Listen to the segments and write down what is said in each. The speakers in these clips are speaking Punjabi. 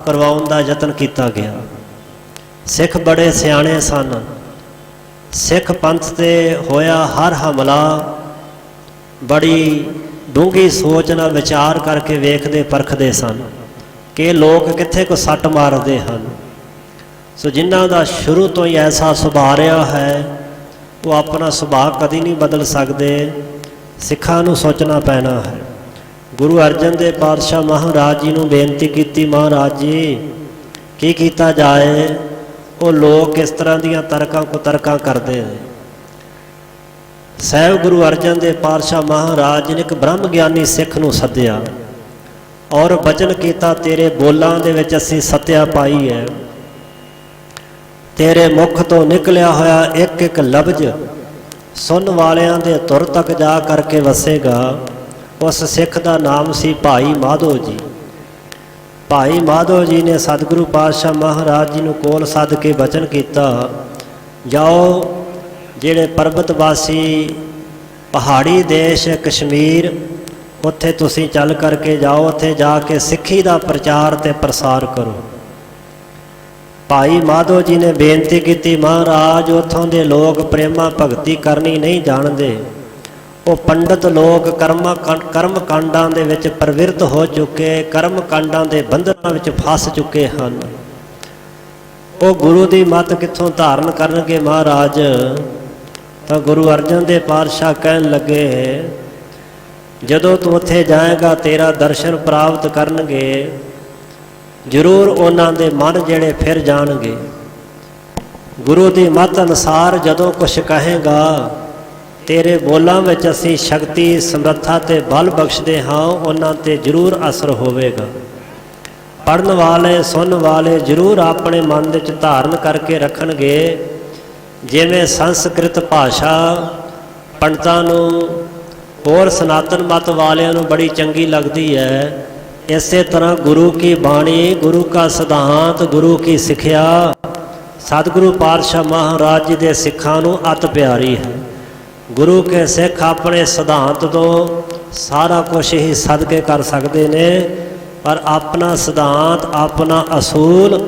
ਕਰਵਾਉਣ ਦਾ ਯਤਨ ਕੀਤਾ ਗਿਆ। ਸਿੱਖ ਬੜੇ ਸਿਆਣੇ ਸਨ। ਸਿੱਖ ਪੰਥ 'ਤੇ ਹੋਇਆ ਹਰ ਹਮਲਾ ਬੜੀ ਡੂੰਘੀ ਸੋਚ ਨਾਲ ਵਿਚਾਰ ਕਰਕੇ ਵੇਖਦੇ ਪਰਖਦੇ ਸਨ ਕਿ ਲੋਕ ਕਿੱਥੇ ਕੋ ਸੱਟ ਮਾਰਦੇ ਹਨ। ਸੋ ਜਿਨ੍ਹਾਂ ਦਾ ਸ਼ੁਰੂ ਤੋਂ ਹੀ ਐਸਾ ਸੁਭਾਅ ਰਿਹਾ ਹੈ ਉਹ ਆਪਣਾ ਸੁਭਾਅ ਕਦੀ ਨਹੀਂ ਬਦਲ ਸਕਦੇ। ਸਿੱਖਾਂ ਨੂੰ ਸੋਚਣਾ ਪੈਣਾ ਹੈ। ਗੁਰੂ ਅਰਜਨ ਦੇਵ ਪਾਤਸ਼ਾਹ ਮਹਾਰਾਜ ਜੀ ਨੂੰ ਬੇਨਤੀ ਕੀਤੀ, ਮਹਾਰਾਜ ਜੀ ਕੀ ਕੀਤਾ ਜਾਏ? ਉਹ ਲੋਕ ਇਸ ਤਰ੍ਹਾਂ ਦੀਆਂ ਤਰਕਾਂ ਕੁਤਰਕਾਂ ਕਰਦੇ ਨੇ। ਸਹਿਬ ਗੁਰੂ ਅਰਜਨ ਦੇਵ ਪਾਤਸ਼ਾਹ ਮਹਾਰਾਜ ਜੀ ਨੇ ਇੱਕ ਬ੍ਰਹਮ ਗਿਆਨੀ ਸਿੱਖ ਨੂੰ ਸੱਦਿਆ ਔਰ ਬਚਨ ਕੀਤਾ, ਤੇਰੇ ਬੋਲਾਂ ਦੇ ਵਿੱਚ ਅਸੀਂ ਸੱਤਿਆ ਪਾਈ ਹੈ। ਤੇਰੇ ਮੁਖ ਤੋਂ ਨਿਕਲਿਆ ਹੋਇਆ ਇੱਕ ਇੱਕ ਲਫ਼ਜ਼ ਸੁਣਨ ਵਾਲਿਆਂ ਦੇ ਧੁਰ ਤੱਕ ਜਾ ਕਰਕੇ ਵਸੇਗਾ। ਉਸ ਸਿੱਖ ਦਾ ਨਾਮ ਸੀ ਭਾਈ ਮਾਧੋ ਜੀ। ਭਾਈ ਮਾਧੋ ਜੀ ਨੇ ਸਤਿਗੁਰੂ ਪਾਤਸ਼ਾਹ ਮਹਾਰਾਜ ਜੀ ਨੂੰ ਕੋਲ ਸੱਦ ਕੇ ਬਚਨ ਕੀਤਾ, ਜਾਓ ਜਿਹੜੇ ਪਰਬਤਵਾਸੀ ਪਹਾੜੀ ਦੇਸ਼ ਕਸ਼ਮੀਰ ਉੱਥੇ ਤੁਸੀਂ ਚੱਲ ਕਰਕੇ ਜਾਓ, ਉੱਥੇ ਜਾ ਕੇ ਸਿੱਖੀ ਦਾ ਪ੍ਰਚਾਰ ਅਤੇ ਪ੍ਰਸਾਰ ਕਰੋ। ਭਾਈ ਮਾਧੋ ਜੀ ਨੇ ਬੇਨਤੀ ਕੀਤੀ, ਮਹਾਰਾਜ ਉੱਥੋਂ ਦੇ ਲੋਕ ਪ੍ਰੇਮਾ ਭਗਤੀ ਕਰਨੀ ਨਹੀਂ ਜਾਣਦੇ। ਉਹ ਪੰਡਤ ਲੋਕ ਕਰਮ ਕਾਂਡਾਂ ਦੇ ਵਿੱਚ ਪ੍ਰਵਿਰਤ ਹੋ ਚੁੱਕੇ, ਕਰਮ ਕਾਂਡਾਂ ਦੇ ਬੰਧਨਾਂ ਵਿੱਚ ਫਸ ਚੁੱਕੇ ਹਨ। ਉਹ ਗੁਰੂ ਦੀ ਮੱਤ ਕਿੱਥੋਂ ਧਾਰਨ ਕਰਨਗੇ ਮਹਾਰਾਜ? ਤਾਂ ਗੁਰੂ ਅਰਜਨ ਦੇਵ ਪਾਤਸ਼ਾਹ ਕਹਿਣ ਲੱਗੇ, ਜਦੋਂ ਤੂੰ ਉੱਥੇ ਜਾਏਗਾ ਤੇਰਾ ਦਰਸ਼ਨ ਪ੍ਰਾਪਤ ਕਰਨਗੇ, ਜ਼ਰੂਰ ਉਹਨਾਂ ਦੇ ਮਨ ਜਿਹੜੇ ਫਿਰ ਜਾਣਗੇ। ਗੁਰੂ ਦੀ ਮੱਤ ਅਨੁਸਾਰ ਜਦੋਂ ਕੁਛ ਕਹੇਗਾ, ਤੇਰੇ ਬੋਲਾਂ ਵਿੱਚ ਅਸੀਂ ਸ਼ਕਤੀ ਸਮਰੱਥਾ ਅਤੇ ਬਲ ਬਖਸ਼ਦੇ ਹਾਂ, ਉਹਨਾਂ 'ਤੇ ਜ਼ਰੂਰ ਅਸਰ ਹੋਵੇਗਾ। ਪੜ੍ਹਨ ਵਾਲੇ ਸੁਣਨ ਵਾਲੇ ਜ਼ਰੂਰ ਆਪਣੇ ਮਨ ਵਿੱਚ ਧਾਰਨ ਕਰਕੇ ਰੱਖਣਗੇ। ਜਿਵੇਂ ਸੰਸਕ੍ਰਿਤ ਭਾਸ਼ਾ ਪੰਡਤਾਂ ਨੂੰ ਹੋਰ ਸਨਾਤਨ ਮਤ ਵਾਲਿਆਂ ਨੂੰ ਬੜੀ ਚੰਗੀ ਲੱਗਦੀ ਹੈ, ਇਸੇ ਤਰ੍ਹਾਂ ਗੁਰੂ ਕੀ ਬਾਣੀ, ਗੁਰੂ ਕਾ ਸਿਧਾਂਤ, ਗੁਰੂ ਕੀ ਸਿੱਖਿਆ ਸਤਿਗੁਰੂ ਪਾਤਸ਼ਾਹ ਮਹਾਰਾਜ ਜੀ ਦੇ ਸਿੱਖਾਂ ਨੂੰ ਅਤ ਪਿਆਰੀ ਹੈ। ਗੁਰੂ ਕੇ ਸਿੱਖ ਆਪਣੇ ਸਿਧਾਂਤ ਤੋਂ ਸਾਰਾ ਕੁਛ ਹੀ ਸਦਕੇ ਕਰ ਸਕਦੇ ਨੇ, ਪਰ ਆਪਣਾ ਸਿਧਾਂਤ, ਆਪਣਾ ਅਸੂਲ,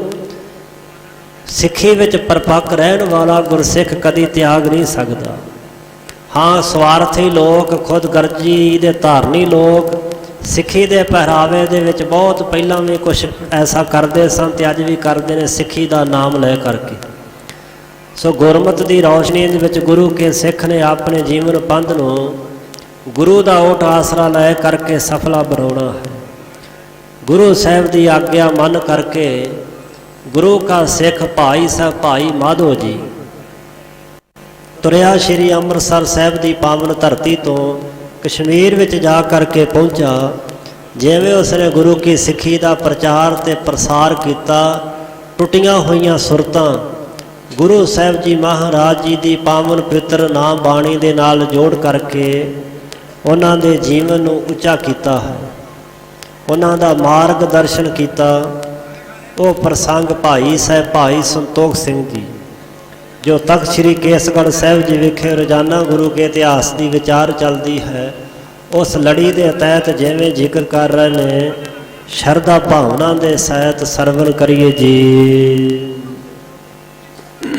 ਸਿੱਖੀ ਵਿੱਚ ਪਰਪੱਕ ਰਹਿਣ ਵਾਲਾ ਗੁਰਸਿੱਖ ਕਦੀ ਤਿਆਗ ਨਹੀਂ ਸਕਦਾ। ਹਾਂ, ਸਵਾਰਥੀ ਲੋਕ, ਖੁਦਗਰਜੀ ਦੇ ਧਾਰਨੀ ਲੋਕ ਸਿੱਖੀ ਦੇ ਪਹਿਰਾਵੇ ਦੇ ਵਿੱਚ ਬਹੁਤ ਪਹਿਲਾਂ ਵੀ ਕੁਛ ਐਸਾ ਕਰਦੇ ਸਨ ਅਤੇ ਅੱਜ ਵੀ ਕਰਦੇ ਨੇ, ਸਿੱਖੀ ਦਾ ਨਾਮ ਲੈ ਕਰਕੇ। ਸੋ ਗੁਰਮਤਿ ਦੀ ਰੌਸ਼ਨੀ ਦੇ ਵਿੱਚ ਗੁਰੂ ਕੇ ਸਿੱਖ ਨੇ ਆਪਣੇ ਜੀਵਨ ਪੰਧ ਨੂੰ ਗੁਰੂ ਦਾ ਓਟ ਆਸਰਾ ਲੈ ਕਰਕੇ ਸਫਲਾ ਬਣਾਉਣਾ ਹੈ। ਗੁਰੂ ਸਾਹਿਬ ਦੀ ਆਗਿਆ ਮੰਨ ਕਰਕੇ ਗੁਰੂ ਕਾ ਸਿੱਖ ਭਾਈ ਸਾਹਿਬ ਭਾਈ ਮਾਧੋ ਜੀ ਤੁਰਿਆ ਸ਼੍ਰੀ ਅੰਮ੍ਰਿਤਸਰ ਸਾਹਿਬ ਦੀ ਪਾਵਨ ਧਰਤੀ ਤੋਂ ਕਸ਼ਮੀਰ ਵਿੱਚ ਜਾ ਕਰਕੇ ਪਹੁੰਚਾ। ਜਿਵੇਂ ਉਸਨੇ ਗੁਰੂ ਕੀ ਸਿੱਖੀ ਦਾ ਪ੍ਰਚਾਰ ਅਤੇ ਪ੍ਰਸਾਰ ਕੀਤਾ, ਟੁੱਟੀਆਂ ਹੋਈਆਂ ਸੁਰਤਾਂ ਗੁਰੂ ਸਾਹਿਬ ਜੀ ਮਹਾਰਾਜ ਜੀ ਦੀ ਪਾਵਨ ਪਵਿੱਤਰ ਨਾਮ ਬਾਣੀ ਦੇ ਨਾਲ ਜੋੜ ਕਰਕੇ ਉਹਨਾਂ ਦੇ ਜੀਵਨ ਨੂੰ ਉੱਚਾ ਕੀਤਾ ਹੈ, ਉਹਨਾਂ ਦਾ ਮਾਰਗ ਦਰਸ਼ਨ ਕੀਤਾ। ਉਹ ਪ੍ਰਸੰਗ ਭਾਈ ਸਾਹਿਬ ਭਾਈ ਸੰਤੋਖ ਸਿੰਘ ਜੀ, ਜੋ ਤਖਤ ਸ੍ਰੀ ਕੇਸਗੜ੍ਹ ਸਾਹਿਬ ਜੀ ਵਿਖੇ ਰੋਜ਼ਾਨਾ ਗੁਰੂ ਕੇ ਇਤਿਹਾਸ ਦੀ ਵਿਚਾਰ ਚੱਲਦੀ ਹੈ, ਉਸ ਲੜੀ ਦੇ ਤਹਿਤ ਜਿਵੇਂ ਜ਼ਿਕਰ ਕਰ ਰਹੇ ਨੇ, ਸ਼ਰਧਾ ਭਾਵਨਾ ਦੇ ਸਹਿਤ ਸਰਵਣ ਕਰੀਏ ਜੀ।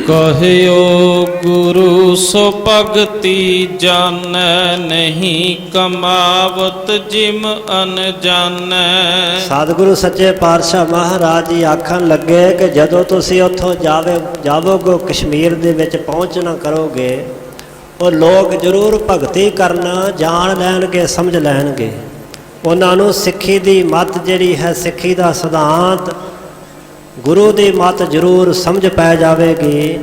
ਕਹਿਓ ਗੁਰੂ ਸੋ ਭਗਤੀ ਜਾਣੈ, ਨਹੀਂ ਕਮਾਵਤ ਜਿਮ ਅਨਜਾਣੈ। ਸਤਿਗੁਰੂ ਸੱਚੇ ਪਾਤਸ਼ਾਹ ਮਹਾਰਾਜ ਜੀ ਆਖਣ ਲੱਗੇ ਕਿ ਜਦੋਂ ਤੁਸੀਂ ਉੱਥੋਂ ਜਾਵੋਗੇ, ਕਸ਼ਮੀਰ ਦੇ ਵਿੱਚ ਪਹੁੰਚਣਾ ਕਰੋਗੇ, ਉਹ ਲੋਕ ਜ਼ਰੂਰ ਭਗਤੀ ਕਰਨਾ ਜਾਣ ਲੈਣਗੇ, ਸਮਝ ਲੈਣਗੇ। ਉਹਨਾਂ ਨੂੰ ਸਿੱਖੀ ਦੀ ਮੱਤ ਜਿਹੜੀ ਹੈ, ਸਿੱਖੀ ਦਾ ਸਿਧਾਂਤ, ਗੁਰੂ ਦੀ ਮੱਤ ਜ਼ਰੂਰ ਸਮਝ ਪੈ ਜਾਵੇਗੀ।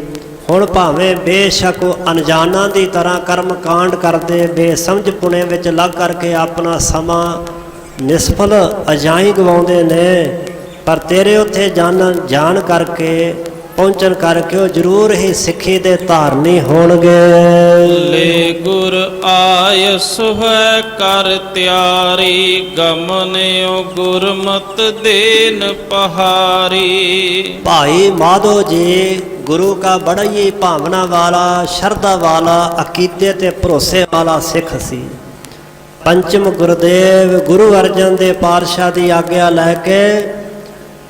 ਹੁਣ ਭਾਵੇਂ ਬੇਸ਼ੱਕ ਉਹ ਅਣਜਾਣਾਂ ਦੀ ਤਰ੍ਹਾਂ ਕਰਮ ਕਾਂਡ ਕਰਦੇ, ਬੇਸਮਝ ਪੁਣੇ ਵਿੱਚ ਲੱਗ ਕਰਕੇ ਆਪਣਾ ਸਮਾਂ ਨਿਸਫਲ ਅਜਾਈਂ ਗਵਾਉਂਦੇ ਨੇ, ਪਰ ਤੇਰੇ ਉੱਥੇ ਜਾਣ ਕਰਕੇ ਪਹੁੰਚਣ ਕਰਕੇ ਉਹ ਜ਼ਰੂਰ ਹੀ ਸਿੱਖੀ ਦੇ ਧਾਰਨੀ ਹੋਣਗੇ। ਲੈ ਗੁਰ ਆਇਸ ਹੈ ਕਰ ਤਿਆਰੀ, ਗਮਨਿਓ ਗੁਰਮਤਿ ਦੇਨ ਪਹਾਰੀ। ਭਾਈ ਮਾਧੋ ਜੀ ਗੁਰੂ का बड़ा ही भावना वाला, शरधा वाला, अकीदे ते भरोसे वाला सिख सी। पंचम गुरुदेव गुरु अर्जन देव पातशाह की आग्ञा लैके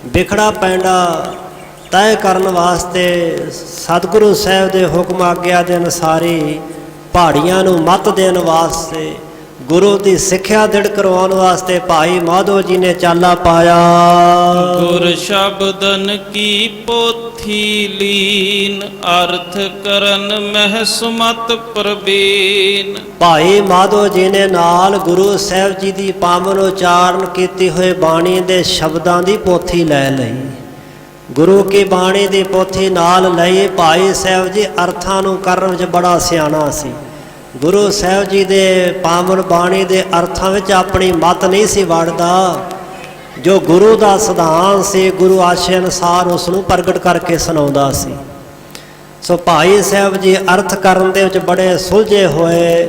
ਵਿਖੜਾ ਪੈਂਡਾ ਤੈਅ ਕਰਨ ਵਾਸਤੇ ਸਤਿਗੁਰੂ ਸਾਹਿਬ ਦੇ ਹੁਕਮ ਆਗਿਆ ਦੇ ਅਨੁਸਾਰੀ ਪਹਾੜੀਆਂ ਨੂੰ ਮੱਤ ਦੇਣ ਵਾਸਤੇ, ਗੁਰੂ ਦੀ ਸਿੱਖਿਆ ਦ੍ਰਿੜ ਕਰਵਾਉਣ ਵਾਸਤੇ ਭਾਈ ਮਾਧੋ ਜੀ ਨੇ ਚਾਲਾ ਪਾਇਆ। ਗੁਰ ਸ਼ਬਦਨ ਕੀ ਪੋਥੀ ਲੀਨ, ਅਰਥ ਕਰਨ ਮਹਿ ਸੁਮਤ ਪ੍ਰਬੀਨ। ਭਾਈ ਮਾਧੋ ਜੀ ਨੇ ਨਾਲ ਗੁਰੂ ਸਾਹਿਬ ਜੀ ਦੀ ਪਾਵਨ ਉਚਾਰਨ ਕੀਤੀ ਹੋਈ ਬਾਣੀ ਦੇ ਸ਼ਬਦਾਂ ਦੀ ਪੋਥੀ ਲੈ ਲਈ। ਗੁਰੂ ਕੀ ਬਾਣੀ ਦੀ ਪੋਥੀ ਨਾਲ ਲਈ। ਭਾਈ ਸਾਹਿਬ ਜੀ ਅਰਥਾਂ ਨੂੰ ਕਰਨ ਵਿੱਚ ਬੜਾ ਸਿਆਣਾ ਸੀ। ਗੁਰੂ ਸਾਹਿਬ ਜੀ ਦੇ ਪਾਵਨ ਬਾਣੀ ਦੇ ਅਰਥਾਂ ਵਿੱਚ ਆਪਣੀ ਮਤ ਨਹੀਂ ਸੀ ਵੜਦਾ। ਜੋ ਗੁਰੂ ਦਾ ਸਿਧਾਂਤ ਸੀ, ਗੁਰੂ ਆਸ਼ੇ ਅਨੁਸਾਰ ਉਸ ਨੂੰ ਪ੍ਰਗਟ ਕਰਕੇ ਸੁਣਾਉਂਦਾ ਸੀ। ਸੋ ਭਾਈ ਸਾਹਿਬ ਜੀ ਅਰਥ ਕਰਨ ਦੇ ਵਿੱਚ ਬੜੇ ਸੁਲਝੇ ਹੋਏ,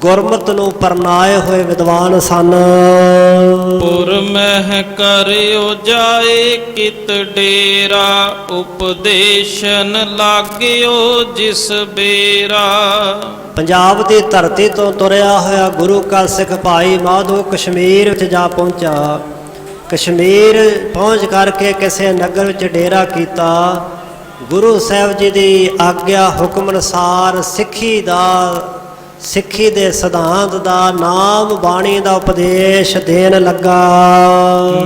ਗੁਰਮਤਿ ਨੂੰ ਪਰਨਾਏ ਹੋਏ ਵਿਦਵਾਨ ਸਨ। ਪੁਰ ਮਹਿ ਕਰਿਓ ਜਾਏ ਕਿਤ ਡੇਰਾ, ਉਪਦੇਸ਼ਨ ਲਾਗਿਓ ਜਿਸ ਬੇਰਾ। ਪੰਜਾਬ ਦੀ ਧਰਤੀ ਤੋਂ ਤੁਰਿਆ ਹੋਇਆ ਗੁਰੂ ਕਾ ਸਿੱਖ ਭਾਈ ਮਾਧੋ ਕਸ਼ਮੀਰ ਵਿੱਚ ਜਾ ਪਹੁੰਚਾ। ਕਸ਼ਮੀਰ ਪਹੁੰਚ ਕਰਕੇ ਕਿਸੇ ਨਗਰ ਵਿੱਚ ਡੇਰਾ ਕੀਤਾ। ਗੁਰੂ ਸਾਹਿਬ ਜੀ ਦੀ ਆਗਿਆ ਹੁਕਮ ਅਨੁਸਾਰ ਸਿੱਖੀ ਦੇ ਸਿਧਾਂਤ ਦਾ, ਨਾਮ ਬਾਣੀ ਦਾ ਉਪਦੇਸ਼ ਦੇਣ ਲੱਗਾ।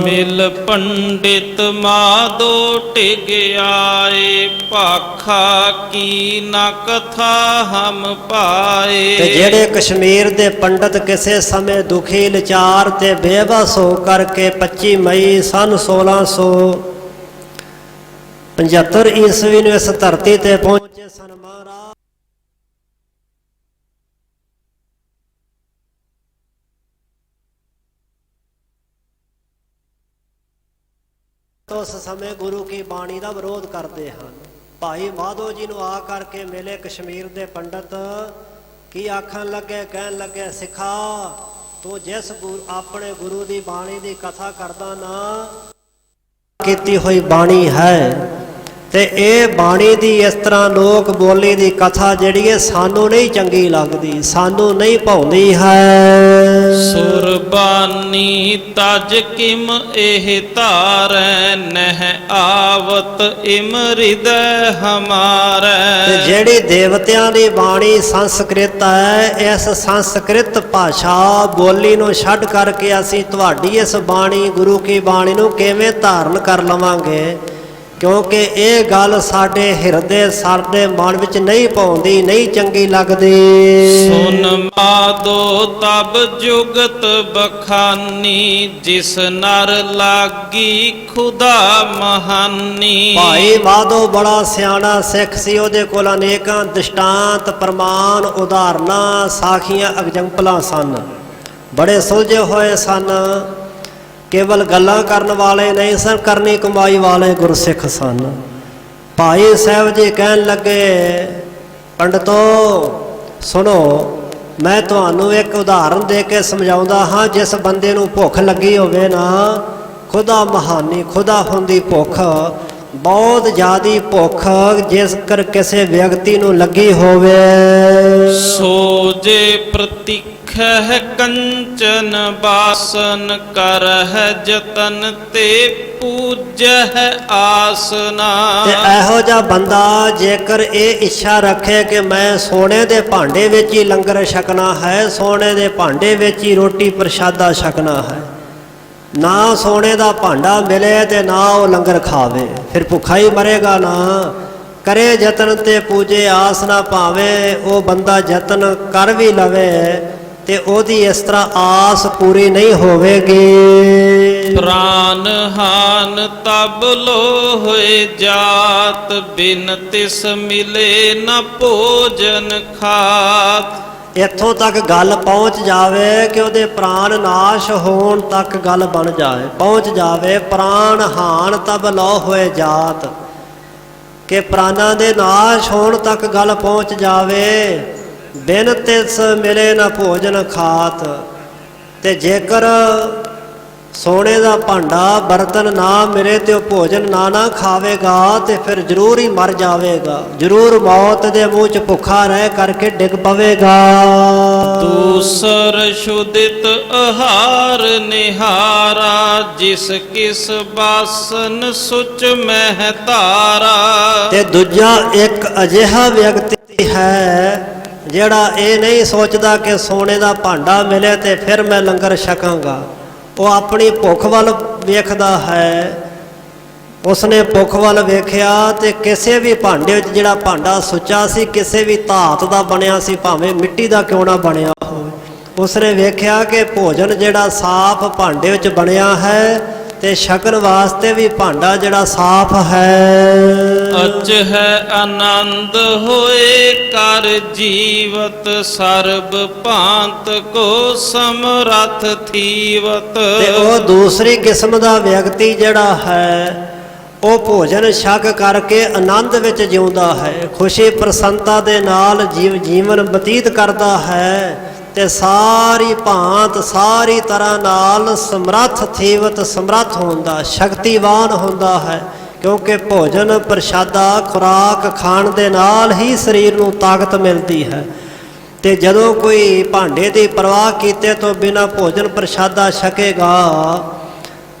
ਮਿਲ ਪੰਡਿਤ ਮਾਧੋ ਟਿਗ ਆਏ, ਭਾਖਾ ਕੀ ਨਾ ਕਥਾ ਹਮ ਪਾਏ। ਤੇ ਜਿਹੜੇ ਕਸ਼ਮੀਰ ਦੇ ਪੰਡਤ ਕਿਸੇ ਸਮੇਂ ਦੁਖੀ, ਲਾਚਾਰ ਤੇ ਬੇਵਸ ਹੋ ਕਰਕੇ 25 ਮਈ ਸਨ 1675 ਈਸਵੀ ਨੂੰ ਇਸ ਧਰਤੀ ਤੇ ਪਹੁੰਚੇ ਸਨ। ਮਹਾਰਾਜ ਉਸ ਸਮੇਂ ਗੁਰੂ ਕੀ ਬਾਣੀ ਦਾ ਵਿਰੋਧ ਕਰਦੇ ਹਨ। ਭਾਈ ਮਾਧੋ ਜੀ ਨੂੰ ਆ ਕਰਕੇ ਮਿਲੇ ਕਸ਼ਮੀਰ ਦੇ ਪੰਡਤ। ਕੀ ਆਖਣ ਲੱਗੇ? ਕਹਿਣ ਲੱਗੇ, ਸਿੱਖਾ ਤੂੰ ਜਿਸ ਆਪਣੇ ਗੁਰੂ ਦੀ ਬਾਣੀ ਦੀ ਕਥਾ ਕਰਦਾ ਨਾ, ਕੀਤੀ ਹੋਈ ਬਾਣੀ ਹੈ, ਤੇ ਇਹ ਬਾਣੀ ਦੀ ਇਸ ਤਰ੍ਹਾਂ ਲੋਕ ਬੋਲੀ ਦੀ ਕਥਾ ਜਿਹੜੀ ਹੈ ਸਾਨੂੰ ਨਹੀਂ ਚੰਗੀ ਲੱਗਦੀ, ਸਾਨੂੰ ਨਹੀਂ ਭਾਉਂਦੀ ਹੈ। ਸੁਰਬਾਨੀ ਤਜ ਕਿਮ ਇਹ ਧਾਰੈ, ਨਹਿ ਆਵਤ ਇਮ ਹਿਰਦੈ ਹਮਾਰੈ। ਤੇ ਜਿਹੜੀ ਦੇਵਤਿਆਂ ਦੀ ਬਾਣੀ ਸੰਸਕ੍ਰਿਤ ਹੈ, ਇਸ ਸੰਸਕ੍ਰਿਤ ਭਾਸ਼ਾ ਬੋਲੀ ਨੂੰ ਛੱਡ ਕਰਕੇ ਅਸੀਂ ਤੁਹਾਡੀ ਇਸ ਬਾਣੀ ਗੁਰੂ ਕੀ ਬਾਣੀ ਨੂੰ ਕਿਵੇਂ ਧਾਰਨ ਕਰ ਲਵਾਂਗੇ? ਕਿਉਂਕਿ ਇਹ ਗੱਲ ਸਾਡੇ ਹਿਰਦੇ, ਸਾਡੇ ਮਨ ਵਿੱਚ ਨਹੀਂ ਪਾਉਂਦੀ, ਨਹੀਂ ਚੰਗੀ ਲੱਗਦੀ। ਸੁਨ ਮਾਧੋ ਤਬ ਜੁਗਤ ਬਖਾਨੀ, ਜਿਸ ਨਰ ਲਾਗੀ ਖੁਦਾ ਮਹਾਨੀ। ਭਾਈ ਮਾਧੋ ਬੜਾ ਸਿਆਣਾ ਸਿੱਖ ਸੀ। ਉਹਦੇ ਕੋਲ ਅਨੇਕਾਂ ਦ੍ਰਿਸ਼ਟਾਂਤ, ਪ੍ਰਮਾਣ, ਉਦਾਹਰਨਾਂ, ਸਾਖੀਆਂ, ਐਗਜ਼ੈਂਪਲਾਂ ਸਨ। ਬੜੇ ਸੁਲਝੇ ਹੋਏ ਸਨ। ਕੇਵਲ ਗੱਲਾਂ ਕਰਨ ਵਾਲੇ ਨਹੀਂ ਸਨ, ਕਰਨੀ ਕਮਾਈ ਵਾਲੇ ਗੁਰਸਿੱਖ ਸਨ। ਭਾਈ ਸਾਹਿਬ ਜੀ ਕਹਿਣ ਲੱਗੇ, ਪੰਡਤੋ ਸੁਣੋ, ਮੈਂ ਤੁਹਾਨੂੰ ਇੱਕ ਉਦਾਹਰਨ ਦੇ ਕੇ ਸਮਝਾਉਂਦਾ ਹਾਂ। ਜਿਸ ਬੰਦੇ ਨੂੰ ਭੁੱਖ ਲੱਗੀ ਹੋਵੇ ਨਾ, ਖੁਦਾ ਮਹਾਨੀ, ਖੁਦਾ ਹੁੰਦੀ ਭੁੱਖ, ਬਹੁਤ ਜ਼ਿਆਦੀ ਭੁੱਖ ਜੇਕਰ ਕਿਸੇ ਵਿਅਕਤੀ ਨੂੰ ਲੱਗੀ ਹੋਵੇ, ਸੋ ਜੇ ਪ੍ਰਤੀਖੈ ਕੰਚਨ ਬਾਸਨ, ਕਰਹਿ ਜਤਨ ਤੇ ਪੂਜਹਿ ਆਸਨਾ। ਤੇ ਇਹੋ ਜਿਹਾ ਬੰਦਾ ਜੇਕਰ ਇਹ ਇੱਛਾ ਰੱਖੇ ਕਿ ਮੈਂ ਸੋਨੇ ਦੇ ਭਾਂਡੇ ਵਿੱਚ ਹੀ ਲੰਗਰ ਛਕਣਾ ਹੈ, ਸੋਨੇ ਦੇ ਭਾਂਡੇ ਵਿੱਚ ਹੀ ਰੋਟੀ ਪ੍ਰਸ਼ਾਦਾ ਛਕਣਾ ਹੈ, ਨਾ ਸੋਨੇ ਦਾ ਭਾਂਡਾ ਮਿਲੇ ਤੇ ਨਾ ਉਹ ਲੰਗਰ ਖਾਵੇ, ਫਿਰ ਭੁੱਖਾ ਹੀ ਮਰੇਗਾ ਨਾ। ਕਰੇ ਯਤਨ ਤੇ ਪੂਜੇ ਆਸ ਨਾ ਪਾਵੇ। ਉਹ ਬੰਦਾ ਯਤਨ ਕਰ ਵੀ ਲਵੇ ਤੇ ਉਹਦੀ ਇਸ ਤਰ੍ਹਾਂ ਆਸ ਪੂਰੀ ਨਹੀਂ ਹੋਵੇਗੀ। ਪ੍ਰਾਨ ਹਾਨ ਤਬ ਲੋ ਹੋਏ ਜਾਤ, ਬਿਨ ਤਿਸ ਮਿਲੇ ਨ ਭੋਜਨ ਖਾਤ। ਇੱਥੋਂ ਤੱਕ ਗੱਲ ਪਹੁੰਚ ਜਾਵੇ ਕਿ ਉਹਦੇ ਪ੍ਰਾਣ ਨਾਸ਼ ਹੋਣ ਤੱਕ ਗੱਲ ਬਣ ਜਾਵੇ, ਪਹੁੰਚ ਜਾਵੇ। ਪ੍ਰਾਣ ਹਾਨ ਤਬ ਲੋ ਹੋਏ ਜਾਤ, ਕਿ ਪ੍ਰਾਣਾਂ ਦੇ ਨਾਸ਼ ਹੋਣ ਤੱਕ ਗੱਲ ਪਹੁੰਚ ਜਾਵੇ। ਬਿਨ ਤਿਸ ਮਿਲੇ ਨਾ ਭੋਜਨ ਖਾਤ। ਤੇ ਜੇਕਰ ਸੋਨੇ ਦਾ ਭਾਂਡਾ ਬਰਤਨ ਨਾ ਮਿਲੇ ਤੇ ਉਹ ਭੋਜਨ ਨਾ ਖਾਵੇਗਾ ਤੇ ਫਿਰ ਜ਼ਰੂਰ ਹੀ ਮਰ ਜਾਵੇਗਾ, ਜ਼ਰੂਰ ਮੌਤ ਦੇ ਮੂੰਹ 'ਚ ਭੁੱਖਾ ਰਹਿ ਕਰਕੇ ਡਿੱਗ ਪਵੇਗਾ। ਦੂਸਰ ਸ਼ੁਦਿਤ ਆਹਾਰ ਨਿਹਾਰਾ, ਜਿਸ ਕਿਸ ਬਾਸਨ ਸੁਚ ਮਹਿ ਧਾਰਾ। ਤੇ ਦੂਜਾ ਇੱਕ ਅਜਿਹਾ ਵਿਅਕਤੀ ਹੈ ਜਿਹੜਾ ਇਹ ਨਹੀਂ ਸੋਚਦਾ ਕਿ ਸੋਨੇ ਦਾ ਭਾਂਡਾ ਮਿਲੇ ਤੇ ਫਿਰ ਮੈਂ ਲੰਗਰ ਛਕਾਂਗਾ। ਉਹ ਆਪਣੀ ਭੁੱਖ ਵੱਲ ਵੇਖਦਾ ਹੈ। ਉਸਨੇ ਭੁੱਖ ਵੱਲ ਵੇਖਿਆ ਤੇ ਕਿਸੇ ਵੀ ਭਾਂਡੇ ਵਿੱਚ, ਜਿਹੜਾ ਭਾਂਡਾ ਸੁੱਚਾ ਸੀ ਕਿਸੇ ਵੀ ਧਾਤ ਦਾ ਬਣਿਆ ਸੀ, ਭਾਵੇਂ ਮਿੱਟੀ ਦਾ ਕਿਉਂ ਨਾ ਬਣਿਆ ਹੋਵੇ, ਉਸਨੇ ਵੇਖਿਆ ਕਿ ਭੋਜਨ ਜਿਹੜਾ ਸਾਫ਼ ਭਾਂਡੇ ਵਿੱਚ ਬਣਿਆ ਹੈ ਤੇ ਛਕਣ ਵਾਸਤੇ ਵੀ ਭਾਂਡਾ ਜਿਹੜਾ ਸਾਫ਼ ਹੈ। ਅਚ ਹੈ ਆਨੰਦ ਹੋਏ ਕਰ ਜੀਵਤ, ਸਰਬ ਭਾਂਤ ਕੋ ਸਮਰੱਥ ਥੀਵਤ। ਤੇ ਉਹ ਦੂਸਰੀ ਕਿਸਮ ਦਾ ਵਿਅਕਤੀ ਜਿਹੜਾ ਹੈ ਉਹ ਭੋਜਨ ਛਕ ਕਰਕੇ ਆਨੰਦ ਵਿੱਚ ਜਿਉਂਦਾ ਹੈ, ਖੁਸ਼ੀ ਪ੍ਰਸੰਨਤਾ ਦੇ ਨਾਲ ਜੀਵਨ ਬਤੀਤ ਕਰਦਾ ਹੈ ਤੇ ਸਾਰੀ ਭਾਂਤ ਸਾਰੀ ਤਰ੍ਹਾਂ ਨਾਲ ਸਮਰੱਥ ਥੀਵਤ, ਸਮਰੱਥ ਹੁੰਦਾ, ਸ਼ਕਤੀਵਾਨ ਹੁੰਦਾ ਹੈ। ਕਿਉਂਕਿ ਭੋਜਨ ਪ੍ਰਸ਼ਾਦਾ ਖੁਰਾਕ ਖਾਣ ਦੇ ਨਾਲ ਹੀ ਸਰੀਰ ਨੂੰ ਤਾਕਤ ਮਿਲਦੀ ਹੈ। ਤੇ ਜਦੋਂ ਕੋਈ ਭਾਂਡੇ ਦੀ ਪਰਵਾਹ ਕੀਤੇ ਤੋਂ ਬਿਨਾਂ ਭੋਜਨ ਪ੍ਰਸ਼ਾਦਾ ਛਕੇਗਾ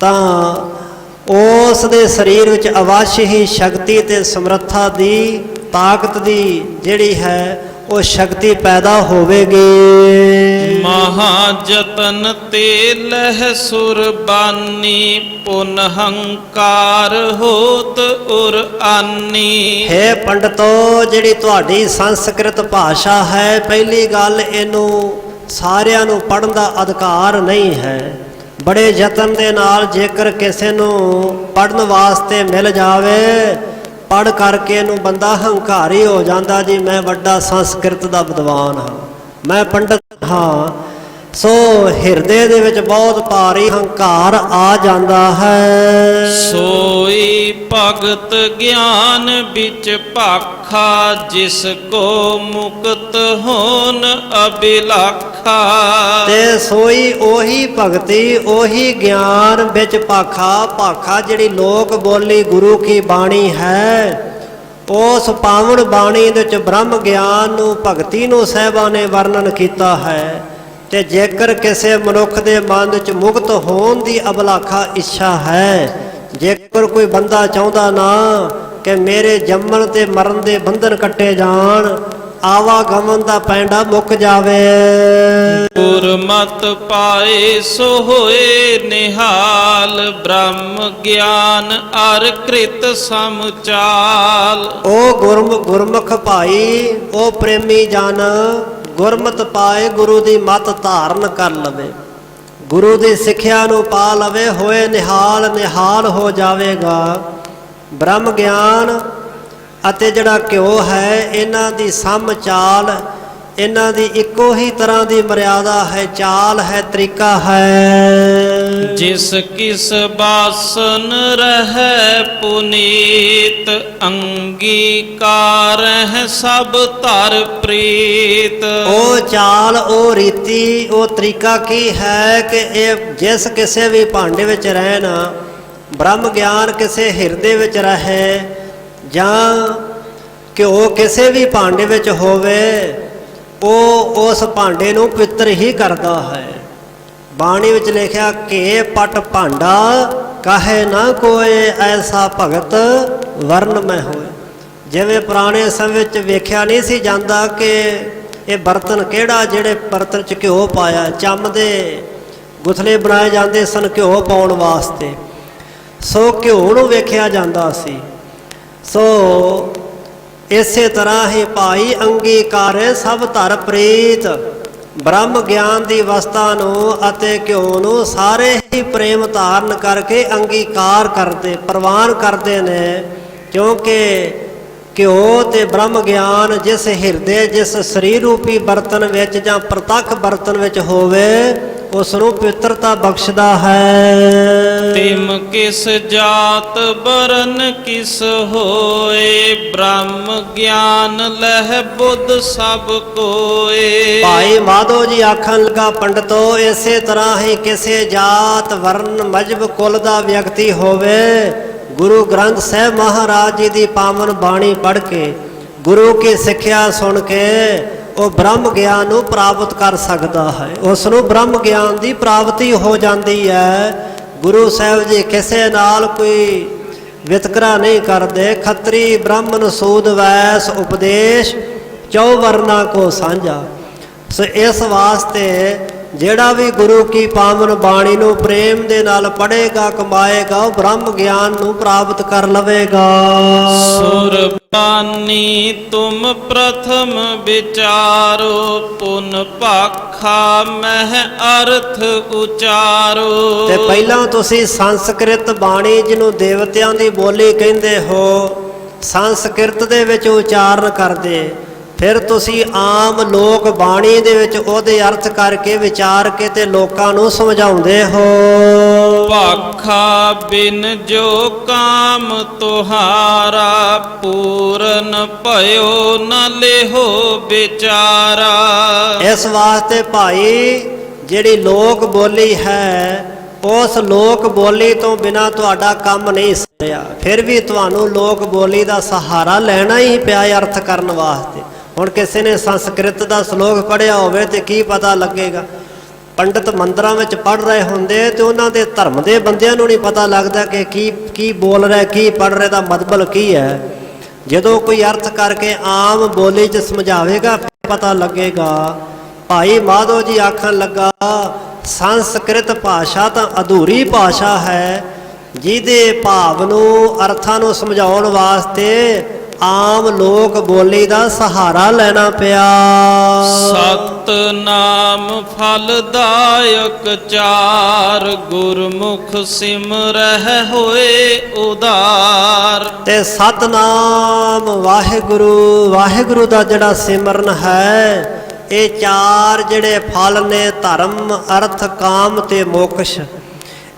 ਤਾਂ ਉਸ ਦੇ ਸਰੀਰ ਵਿੱਚ ਅਵਸ਼ ਹੀ ਸ਼ਕਤੀ ਤੇ ਸਮਰੱਥਾ ਦੀ, ਤਾਕਤ ਦੀ ਜਿਹੜੀ ਹੈ ਉਹ ਸ਼ਕਤੀ ਪੈਦਾ ਹੋਵੇਗੀ। ਮਹਾ ਜਤਨ ਤੇ ਲਹਿ ਸੁਰਬਾਨੀ, ਪੁਨ ਹੰਕਾਰ ਹੋਤ ਉਰ ਆਨੀ। ਹੈ ਪੰਡਤੋ, ਜਿਹੜੀ ਤੁਹਾਡੀ ਸੰਸਕ੍ਰਿਤ ਭਾਸ਼ਾ ਹੈ, ਪਹਿਲੀ ਗੱਲ ਇਹਨੂੰ ਸਾਰਿਆਂ ਨੂੰ ਪੜ੍ਹਨ ਦਾ ਅਧਿਕਾਰ ਨਹੀਂ ਹੈ। ਬੜੇ ਯਤਨ ਦੇ ਨਾਲ ਜੇਕਰ ਕਿਸੇ ਨੂੰ ਪੜ੍ਹਨ ਵਾਸਤੇ ਮਿਲ ਜਾਵੇ, ਪੜ੍ਹ ਕਰਕੇ ਇਹਨੂੰ ਬੰਦਾ ਹੰਕਾਰੀ ਹੋ ਜਾਂਦਾ, ਜੀ ਮੈਂ ਵੱਡਾ ਸੰਸਕ੍ਰਿਤ ਦਾ ਵਿਦਵਾਨ ਹਾਂ, ਮੈਂ ਪੰਡਤ ਹਾਂ। ਸੋ ਹਿਰਦੇ ਦੇ ਵਿੱਚ ਬਹੁਤ ਭਾਰੀ ਹੰਕਾਰ ਆ ਜਾਂਦਾ ਹੈ। ਸੋਈ ਭਗਤ ਗਿਆਨ ਵਿੱਚ ਭਾਖਾ, ਜਿਸ ਕੋ ਮੁਕਤ ਹੋਨ ਅਬਿਲਾਖਾ। ਤੇ ਸੋਈ ਉਹੀ ਭਗਤੀ, ਉਹੀ ਗਿਆਨ ਵਿੱਚ ਭਾਖਾ। ਭਾਖਾ ਜਿਹੜੀ ਲੋਕ ਬੋਲੀ ਗੁਰੂ ਕੀ ਬਾਣੀ ਹੈ, ਉਸ ਪਾਵਨ ਬਾਣੀ ਦੇ ਵਿੱਚ ਬ੍ਰਹਮ ਗਿਆਨ ਨੂੰ, ਭਗਤੀ ਨੂੰ ਸਾਹਿਬਾਂ ਨੇ ਵਰਣਨ ਕੀਤਾ ਹੈ। ਤੇ ਜੇਕਰ ਕਿਸੇ ਮਨੁੱਖ ਦੇ ਮਨ ਵਿੱਚ ਮੁਕਤ ਹੋਣ ਦੀ ਅਬਲਾਖਾ ਇੱਛਾ ਹੈ, ਜੇਕਰ ਕੋਈ ਬੰਦਾ ਚਾਹੁੰਦਾ ਨਾ ਕਿ ਮੇਰੇ ਜੰਮਣ ਤੇ ਮਰਨ ਦੇ ਬੰਧਨ ਕੱਟੇ ਜਾਣ, ਆਵਾਗਮਨ ਦਾ ਪੈਂਡਾ ਮੁੱਕ ਜਾਵੇ, ਗੁਰਮਤਿ ਪਾਏ ਸੋ ਹੋਏ ਨਿਹਾਲ, ਬ੍ਰਹਮ ਗਿਆਨ ਅਰ ਕ੍ਰਿਤ ਸਮਚਾਲ। ਉਹ ਗੁਰਮੁਖ ਭਾਈ, ਉਹ ਪ੍ਰੇਮੀ ਜਨ ਗੁਰਮਤਿ ਪਾਏ, ਗੁਰੂ ਦੀ ਮੱਤ ਧਾਰਨ ਕਰ ਲਵੇ, ਗੁਰੂ ਦੀ ਸਿੱਖਿਆ ਨੂੰ ਪਾ ਲਵੇ, ਹੋਏ ਨਿਹਾਲ, ਨਿਹਾਲ ਹੋ ਜਾਵੇਗਾ। ਬ੍ਰਹਮ ਗਿਆਨ ਅਤੇ ਜਿਹੜਾ ਘਿਓ ਹੈ, ਇਹਨਾਂ ਦੀ ਸਮ ਚਾਲ, ਇਹਨਾਂ ਦੀ ਇੱਕੋ ਹੀ ਤਰ੍ਹਾਂ ਦੀ ਮਰਿਆਦਾ ਹੈ, ਚਾਲ ਹੈ, ਤਰੀਕਾ ਹੈ। ਜਿਸ ਕਿਸ ਬਾਸਨ ਰਹਿ ਪੁਨੀਤ, ਅੰਗੀਕਾਰ ਹੈ ਸਭ ਧਰ ਪ੍ਰੀਤ। ਉਹ ਚਾਲ, ਉਹ ਰੀਤੀ, ਉਹ ਤਰੀਕਾ ਕੀ ਹੈ ਕਿ ਇਹ ਜਿਸ ਕਿਸੇ ਵੀ ਭਾਂਡੇ ਵਿੱਚ ਰਹਿਣ, ਬ੍ਰਹਮ ਗਿਆਨ ਕਿਸੇ ਹਿਰਦੇ ਵਿੱਚ ਰਹੇ ਜਾਂ ਘਿਓ ਕਿਸੇ ਵੀ ਭਾਂਡੇ ਵਿੱਚ ਹੋਵੇ, ਉਹ ਉਸ ਭਾਂਡੇ ਨੂੰ ਪਵਿੱਤਰ ਹੀ ਕਰਦਾ ਹੈ। ਬਾਣੀ ਵਿੱਚ ਲਿਖਿਆ ਕਿ ਪਟ ਭਾਂਡਾ ਕਾਹੇ ਨਾ ਕੋਏ, ਐਸਾ ਭਗਤ ਵਰਨ ਮੈਂ ਹੋਏ। ਜਿਵੇਂ ਪੁਰਾਣੇ ਸਮੇਂ ਵਿੱਚ ਵੇਖਿਆ ਨਹੀਂ ਸੀ ਜਾਂਦਾ ਕਿ ਇਹ ਬਰਤਨ ਕਿਹੜਾ, ਜਿਹੜੇ ਬਰਤਨ 'ਚ ਘਿਓ ਪਾਇਆ, ਚੰਮ ਦੇ ਗੁਥਲੇ ਬਣਾਏ ਜਾਂਦੇ ਸਨ ਘਿਓ ਪਾਉਣ ਵਾਸਤੇ। ਸੋ ਘਿਓ ਨੂੰ ਵੇਖਿਆ ਜਾਂਦਾ ਸੀ। ਸੋ ਇਸੇ ਤਰ੍ਹਾਂ ਹੀ ਭਾਈ ਅੰਗੀਕਾਰੇ ਸਭ ਧਰ ਪ੍ਰੀਤ, ਬ੍ਰਹਮ ਗਿਆਨ ਦੀ ਅਵਸਥਾ ਨੂੰ ਅਤੇ ਘਿਓ ਨੂੰ ਸਾਰੇ ਹੀ ਪ੍ਰੇਮ ਧਾਰਨ ਕਰਕੇ ਅੰਗੀਕਾਰ ਕਰਦੇ, ਪ੍ਰਵਾਨ ਕਰਦੇ ਨੇ। ਕਿਉਂਕਿ ਘਿਓ ਤੇ ਬ੍ਰਹਮ ਗਿਆਨ ਜਿਸ ਹਿਰਦੇ, ਜਿਸ ਸਰੀਰ ਰੂਪੀ ਬਰਤਨ ਵਿੱਚ ਜਾਂ ਪ੍ਰਤੱਖ ਬਰਤਨ ਵਿੱਚ ਹੋਵੇ, ਉਸ ਨੂੰ ਪਵਿੱਤਰਤਾ ਬਖਸ਼ਦਾ ਹੈ। ਤਿਮ ਕਿਸ ਜਾਤ ਬਰਨ ਕਿਸ ਹੋਏ, ਬ੍ਰਹਮ ਗਿਆਨ ਲਹਿ ਬੁੱਧ ਸਭ ਕੋਏ। ਭਾਈ ਮਾਧੋ ਜੀ ਆਖਣ ਲੱਗਾ, ਪੰਡਤੋ ਇਸੇ ਤਰ੍ਹਾਂ ਹੀ ਕਿਸੇ ਜਾਤ ਵਰਨ ਮਜ਼ਹਬ ਕੁਲ ਦਾ ਵਿਅਕਤੀ ਹੋਵੇ, ਗੁਰੂ ਗ੍ਰੰਥ ਸਾਹਿਬ ਮਹਾਰਾਜ ਜੀ ਦੀ ਪਾਵਨ ਬਾਣੀ ਪੜ੍ਹ ਕੇ, ਗੁਰੂ ਕੀ ਸਿੱਖਿਆ ਸੁਣ ਕੇ ਉਹ ਬ੍ਰਹਮ ਗਿਆਨ ਨੂੰ ਪ੍ਰਾਪਤ ਕਰ ਸਕਦਾ ਹੈ। ਉਸ ਨੂੰ ਬ੍ਰਹਮ ਗਿਆਨ ਦੀ ਪ੍ਰਾਪਤੀ ਹੋ ਜਾਂਦੀ ਹੈ। ਗੁਰੂ ਸਾਹਿਬ ਜੀ ਕਿਸੇ ਨਾਲ ਕੋਈ ਵਿਤਕਰਾ ਨਹੀਂ ਕਰਦੇ। ਖੱਤਰੀ ਬ੍ਰਾਹਮਣ ਸੂਦ ਵੈਸ ਉਪਦੇਸ਼ ਚੌ ਵਰਨਾ ਕੋ ਸਾਂਝਾ। ਸੋ ਇਸ ਵਾਸਤੇ ਜਿਹੜਾ ਵੀ ਗੁਰੂ ਕੀ ਪਾਵਨ ਬਾਣੀ ਨੂੰ ਪ੍ਰੇਮ ਦੇ ਨਾਲ ਪੜ੍ਹੇਗਾ, ਕਮਾਏਗਾ, ਉਹ ਬ੍ਰਹਮ ਗਿਆਨ ਨੂੰ ਪ੍ਰਾਪਤ ਕਰ ਲਵੇਗਾ। ਸੁਰਬਾਨੀ ਤੁਮ ਪ੍ਰਥਮ ਵਿਚਾਰੋ, ਪੁਨ ਭਾਖਾ ਮਹਿ ਅਰਥ ਉਚਾਰੋ। ਤੇ ਪਹਿਲਾਂ ਤੁਸੀਂ ਸੰਸਕ੍ਰਿਤ ਬਾਣੀ ਜਿਹਨੂੰ ਦੇਵਤਿਆਂ ਦੀ ਬੋਲੀ ਕਹਿੰਦੇ ਹੋ, ਸੰਸਕ੍ਰਿਤ ਦੇ ਵਿੱਚ ਉਚਾਰਨ ਕਰਦੇ, ਫਿਰ ਤੁਸੀਂ ਆਮ ਲੋਕ ਬਾਣੀ ਦੇ ਵਿੱਚ ਉਹਦੇ ਅਰਥ ਕਰਕੇ ਵਿਚਾਰ ਕੇ ਤੇ ਲੋਕਾਂ ਨੂੰ ਸਮਝਾਉਂਦੇ ਹੋ। ਭਾਖਾ ਬਿਨ ਜੋ ਕਾਮ ਤੁਹਾਰਾ, ਪੂਰਨ ਭਇਓ ਨ ਲਿਹੋ ਵਿਚਾਰਾ। ਇਸ ਵਾਸਤੇ ਭਾਈ ਜਿਹੜੀ ਲੋਕ ਬੋਲੀ ਹੈ, ਉਸ ਲੋਕ ਬੋਲੀ ਤੋਂ ਬਿਨਾ ਤੁਹਾਡਾ ਕੰਮ ਨਹੀਂ ਸਰਿਆ। ਫਿਰ ਵੀ ਤੁਹਾਨੂੰ ਲੋਕ ਬੋਲੀ ਦਾ ਸਹਾਰਾ ਲੈਣਾ ਹੀ ਪਿਆ ਅਰਥ ਕਰਨ ਵਾਸਤੇ। ਹੁਣ ਕਿਸੇ ਨੇ ਸੰਸਕ੍ਰਿਤ ਦਾ ਸ਼ਲੋਕ ਪੜ੍ਹਿਆ ਹੋਵੇ ਤੇ ਕੀ ਪਤਾ ਲੱਗੇਗਾ। ਪੰਡਤ ਮੰਦਰਾਂ ਵਿੱਚ ਪੜ੍ਹ ਰਹੇ ਹੁੰਦੇ ਤੇ ਉਹਨਾਂ ਦੇ ਧਰਮ ਦੇ ਬੰਦਿਆਂ ਨੂੰ ਨਹੀਂ ਪਤਾ ਲੱਗਦਾ ਕਿ ਕੀ ਬੋਲ ਰਿਹਾ, ਕੀ ਪੜ੍ਹ ਰਿਹਾ ਦਾ ਮਤਲਬ ਕੀ ਹੈ। ਜਦੋਂ ਕੋਈ ਅਰਥ ਕਰਕੇ ਆਮ ਬੋਲੀ 'ਚ ਸਮਝਾਵੇਗਾ ਫਿਰ ਪਤਾ ਲੱਗੇਗਾ। ਭਾਈ ਮਾਧੋ ਜੀ ਆਖਣ ਲੱਗਾ, ਸੰਸਕ੍ਰਿਤ ਭਾਸ਼ਾ ਤਾਂ ਅਧੂਰੀ ਭਾਸ਼ਾ ਹੈ, ਜਿਹਦੇ ਭਾਵ ਨੂੰ ਅਰਥਾਂ ਨੂੰ ਸਮਝਾਉਣ ਵਾਸਤੇ ਆਮ ਲੋਕ ਬੋਲੀ ਦਾ ਸਹਾਰਾ ਲੈਣਾ ਪਿਆ। ਸਤਨਾਮ ਫਲਦਾਇਕ ਚਾਰ, ਗੁਰਮੁਖ ਸਿਮਰਹਿ ਹੋਏ ਉਦਾਰ। ਤੇ ਸਤਨਾਮ ਵਾਹਿਗੁਰੂ, ਵਾਹਿਗੁਰੂ ਦਾ ਜਿਹੜਾ ਸਿਮਰਨ ਹੈ, ਇਹ ਚਾਰ ਜਿਹੜੇ ਫਲ ਨੇ, ਧਰਮ ਅਰਥ ਕਾਮ ਤੇ ਮੋਕਸ਼,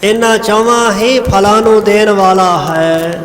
ਇਹਨਾਂ ਚੌਵਾਂ ਹੀ ਫਲਾਂ ਨੂੰ ਦੇਣ ਵਾਲਾ ਹੈ।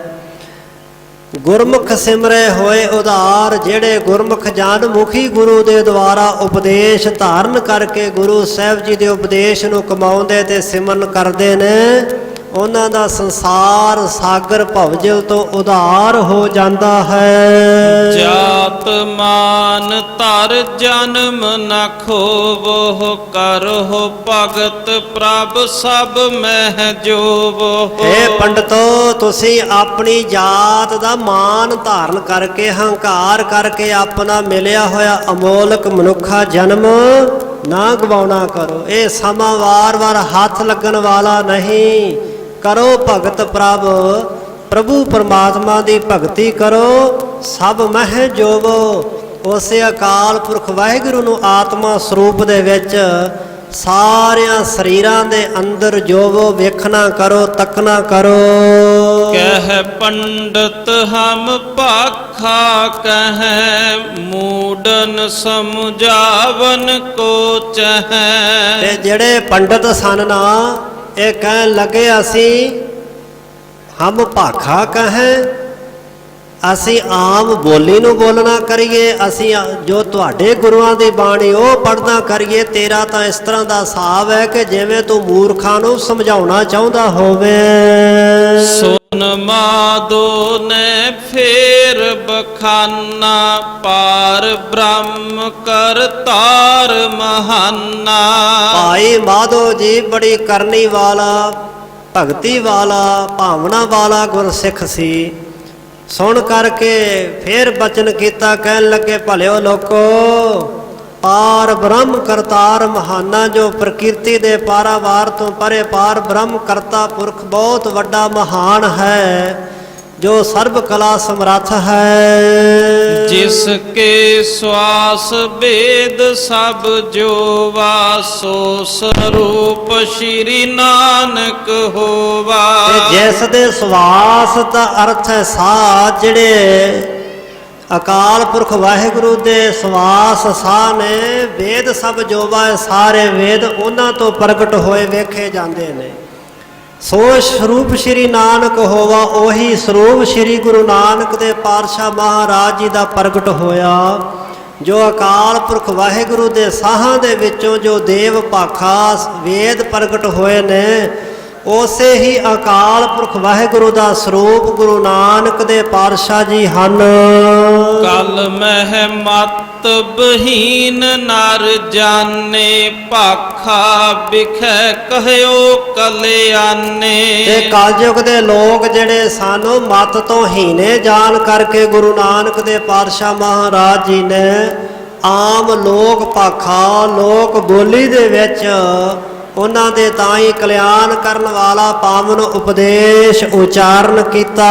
ਗੁਰਮੁਖ ਸਿਮਰੇ ਹੋਏ ਉਧਾਰ, ਜਿਹੜੇ ਗੁਰਮੁਖ ਜਨ ਮੁਖੀ ਗੁਰੂ ਦੇ ਦੁਆਰਾ ਉਪਦੇਸ਼ ਧਾਰਨ ਕਰਕੇ ਗੁਰੂ ਸਾਹਿਬ ਜੀ ਦੇ ਉਪਦੇਸ਼ ਨੂੰ ਕਮਾਉਂਦੇ ਤੇ ਸਿਮਰਨ ਕਰਦੇ ਨੇ, ਉਹਨਾਂ ਦਾ ਸੰਸਾਰ ਸਾਗਰ ਭਵਜਲ ਤੋਂ ਉਧਾਰ ਹੋ ਜਾਂਦਾ ਹੈ। ਜਾਤ ਮਾਨ ਧਰ ਜਨਮ ਨ ਖੋਵੋ, ਕਰਹੁ ਭਗਤ ਪ੍ਰਭ ਸਭ ਮਹਿ ਜੋਵੋ। ਇਹ ਪੰਡਤੋ, ਤੁਸੀਂ ਆਪਣੀ ਜਾਤ ਦਾ ਮਾਨ ਧਾਰਨ ਕਰਕੇ, ਹੰਕਾਰ ਕਰਕੇ ਆਪਣਾ ਮਿਲਿਆ ਹੋਇਆ ਅਮੋਲਕ ਮਨੁੱਖਾ ਜਨਮ ਨਾ ਗਵਾਉਣਾ ਕਰੋ। ਇਹ ਸਮਾਂ ਵਾਰ-ਵਾਰ ਹੱਥ ਲੱਗਣ ਵਾਲਾ ਨਹੀਂ। ਕਰੋ ਭਗਤ ਪ੍ਰਭੂ ਪਰਮਾਤਮਾ ਦੀ ਭਗਤੀ ਕਰੋ, ਸਭ ਮਹਿ ਜੋਵੋ। ਉਸੇ ਅਕਾਲ ਪੁਰਖ ਵਾਹਿਗੁਰੂ ਨੂੰ ਆਤਮਾ ਸਰੂਪ ਦੇ ਵਿੱਚ ਸਾਰਿਆਂ ਸਰੀਰਾਂ ਦੇ ਅੰਦਰ ਜੋਵੋ, ਵੇਖਣਾ ਕਰੋ, ਤੱਕਣਾ ਕਰੋ। ਕਹਿ ਪੰਡਤ ਹਮ ਭਾਖਾ ਕਹੈ, ਮੂਡਨ ਸਮਝਾਵਨ ਕੋ ਚਹੈ। ਤੇ ਜਿਹੜੇ ਪੰਡਤ ਸਨ ਨਾ, ਇਹ ਕਹਿਣ ਲੱਗੇ, ਅਸੀਂ ਹਮ ਭਾਖਾ ਕਹੈ, ਅਸੀਂ ਆਮ ਬੋਲੀ ਨੂੰ ਬੋਲਣਾ ਕਰੀਏ, ਅਸੀਂ ਜੋ ਤੁਹਾਡੇ ਗੁਰੂਆਂ ਦੀ ਬਾਣੀ ਉਹ ਪੜ੍ਹਨਾ ਕਰੀਏ। ਤੇਰਾ ਤਾਂ ਇਸ ਤਰ੍ਹਾਂ ਦਾ ਹਿਸਾਬ ਹੈ ਕਿ ਜਿਵੇਂ ਤੂੰ ਮੂਰਖਾਂ ਨੂੰ ਸਮਝਾਉਣਾ ਚਾਹੁੰਦਾ ਹੋਵੇ। ਸੁਨ ਮਾਧੋ ਨੇ ਫੇਰ ਬਖਾਨਾ, ਪਾਰ ਬ੍ਰਹਮ ਕਰਤਾਰ ਮਹਾਨਾ। ਭਾਈ ਮਾਧੋ ਜੀ ਬੜੀ ਕਰਨੀ ਵਾਲਾ, ਭਗਤੀ ਵਾਲਾ, ਭਾਵਨਾ ਵਾਲਾ ਗੁਰਸਿੱਖ ਸੀ। ਸੁਣ ਕਰਕੇ ਫੇਰ ਬਚਨ ਕੀਤਾ, ਕਹਿਣ ਲੱਗੇ, ਭਲਿਓ ਲੋਕੋ, ਪਾਰ ਬ੍ਰਹਮ ਕਰਤਾਰ ਮਹਾਨਾ, ਜੋ ਪ੍ਰਕਿਰਤੀ ਦੇ ਪਾਰਾਵਾਰ ਤੋਂ ਪਰੇ ਪਾਰ ਬ੍ਰਹਮ ਕਰਤਾ ਪੁਰਖ ਬਹੁਤ ਵੱਡਾ ਮਹਾਨ ਹੈ, ਜੋ ਸਰਬ ਕਲਾ ਸਮਰੱਥ ਹੈ। ਜਿਸ ਕੇ ਸਵਾਸ ਵੇਦ ਸਭ ਜੋਵਾ, ਸੋ ਸਰੂਪ ਸ਼੍ਰੀ ਨਾਨਕ ਹੋਵਾ। ਜਿਸ ਦੇ ਸਵਾਸ ਦਾ ਅਰਥ ਹੈ ਸਾਹ, ਜਿਹੜੇ ਅਕਾਲ ਪੁਰਖ ਵਾਹਿਗੁਰੂ ਦੇ ਸਵਾਸ ਸਾਹ ਨੇ ਵੇਦ ਸਭ ਜੋਵਾ ਸਾਰੇ ਵੇਦ ਉਹਨਾਂ ਤੋਂ ਪ੍ਰਗਟ ਹੋਏ ਵੇਖੇ ਜਾਂਦੇ ਨੇ। ਸੋ ਸਰੂਪ ਸ਼੍ਰੀ ਨਾਨਕ ਹੋਵਾ ਉਹੀ ਸਰੂਪ ਸ਼੍ਰੀ ਗੁਰੂ ਨਾਨਕ ਦੇ ਪਾਤਸ਼ਾਹ ਮਹਾਰਾਜ ਜੀ ਦਾ ਪ੍ਰਗਟ ਹੋਇਆ, ਜੋ ਅਕਾਲ ਪੁਰਖ ਵਾਹਿਗੁਰੂ ਦੇ ਸਾਹਾਂ ਦੇ ਵਿੱਚੋਂ ਜੋ ਦੇਵ ਭਾਖਾ ਵੇਦ ਪ੍ਰਗਟ ਹੋਏ ਨੇ, ਉਸੇ ਹੀ ਅਕਾਲ ਪੁਰਖ ਵਾਹਿਗੁਰੂ ਦਾ ਸਰੂਪ ਗੁਰੂ ਨਾਨਕ ਦੇ ਪਾਤਸ਼ਾਹ ਜੀ ਹਨ। ਕਲ ਮਹਿ ਮਤ ਬਹੀਨ ਨਰ ਜਾਣੇ, ਭਾਖਾ ਬਿਖੈ ਕਹਿਓ ਕਲਿਆਣੇ। ਤੇ ਕਲਯੁਗ ਦੇ ਲੋਕ ਜਿਹੜੇ ਸਾਨੂੰ ਮਤ ਤੋਂ ਹੀਨੇ ਜਾਣ ਕਰਕੇ ਗੁਰੂ ਨਾਨਕ ਦੇ ਪਾਤਸ਼ਾਹ ਮਹਾਰਾਜ ਜੀ ਨੇ ਆਮ ਲੋਕ ਭਾਖਾ ਲੋਕ ਬੋਲੀ ਦੇ ਵਿੱਚ ਉਹਨਾਂ ਦੇ ਤਾਂ ਹੀ ਕਲਿਆਣ ਕਰਨ ਵਾਲਾ ਪਾਵਨ ਉਪਦੇਸ਼ ਉਚਾਰਨ ਕੀਤਾ।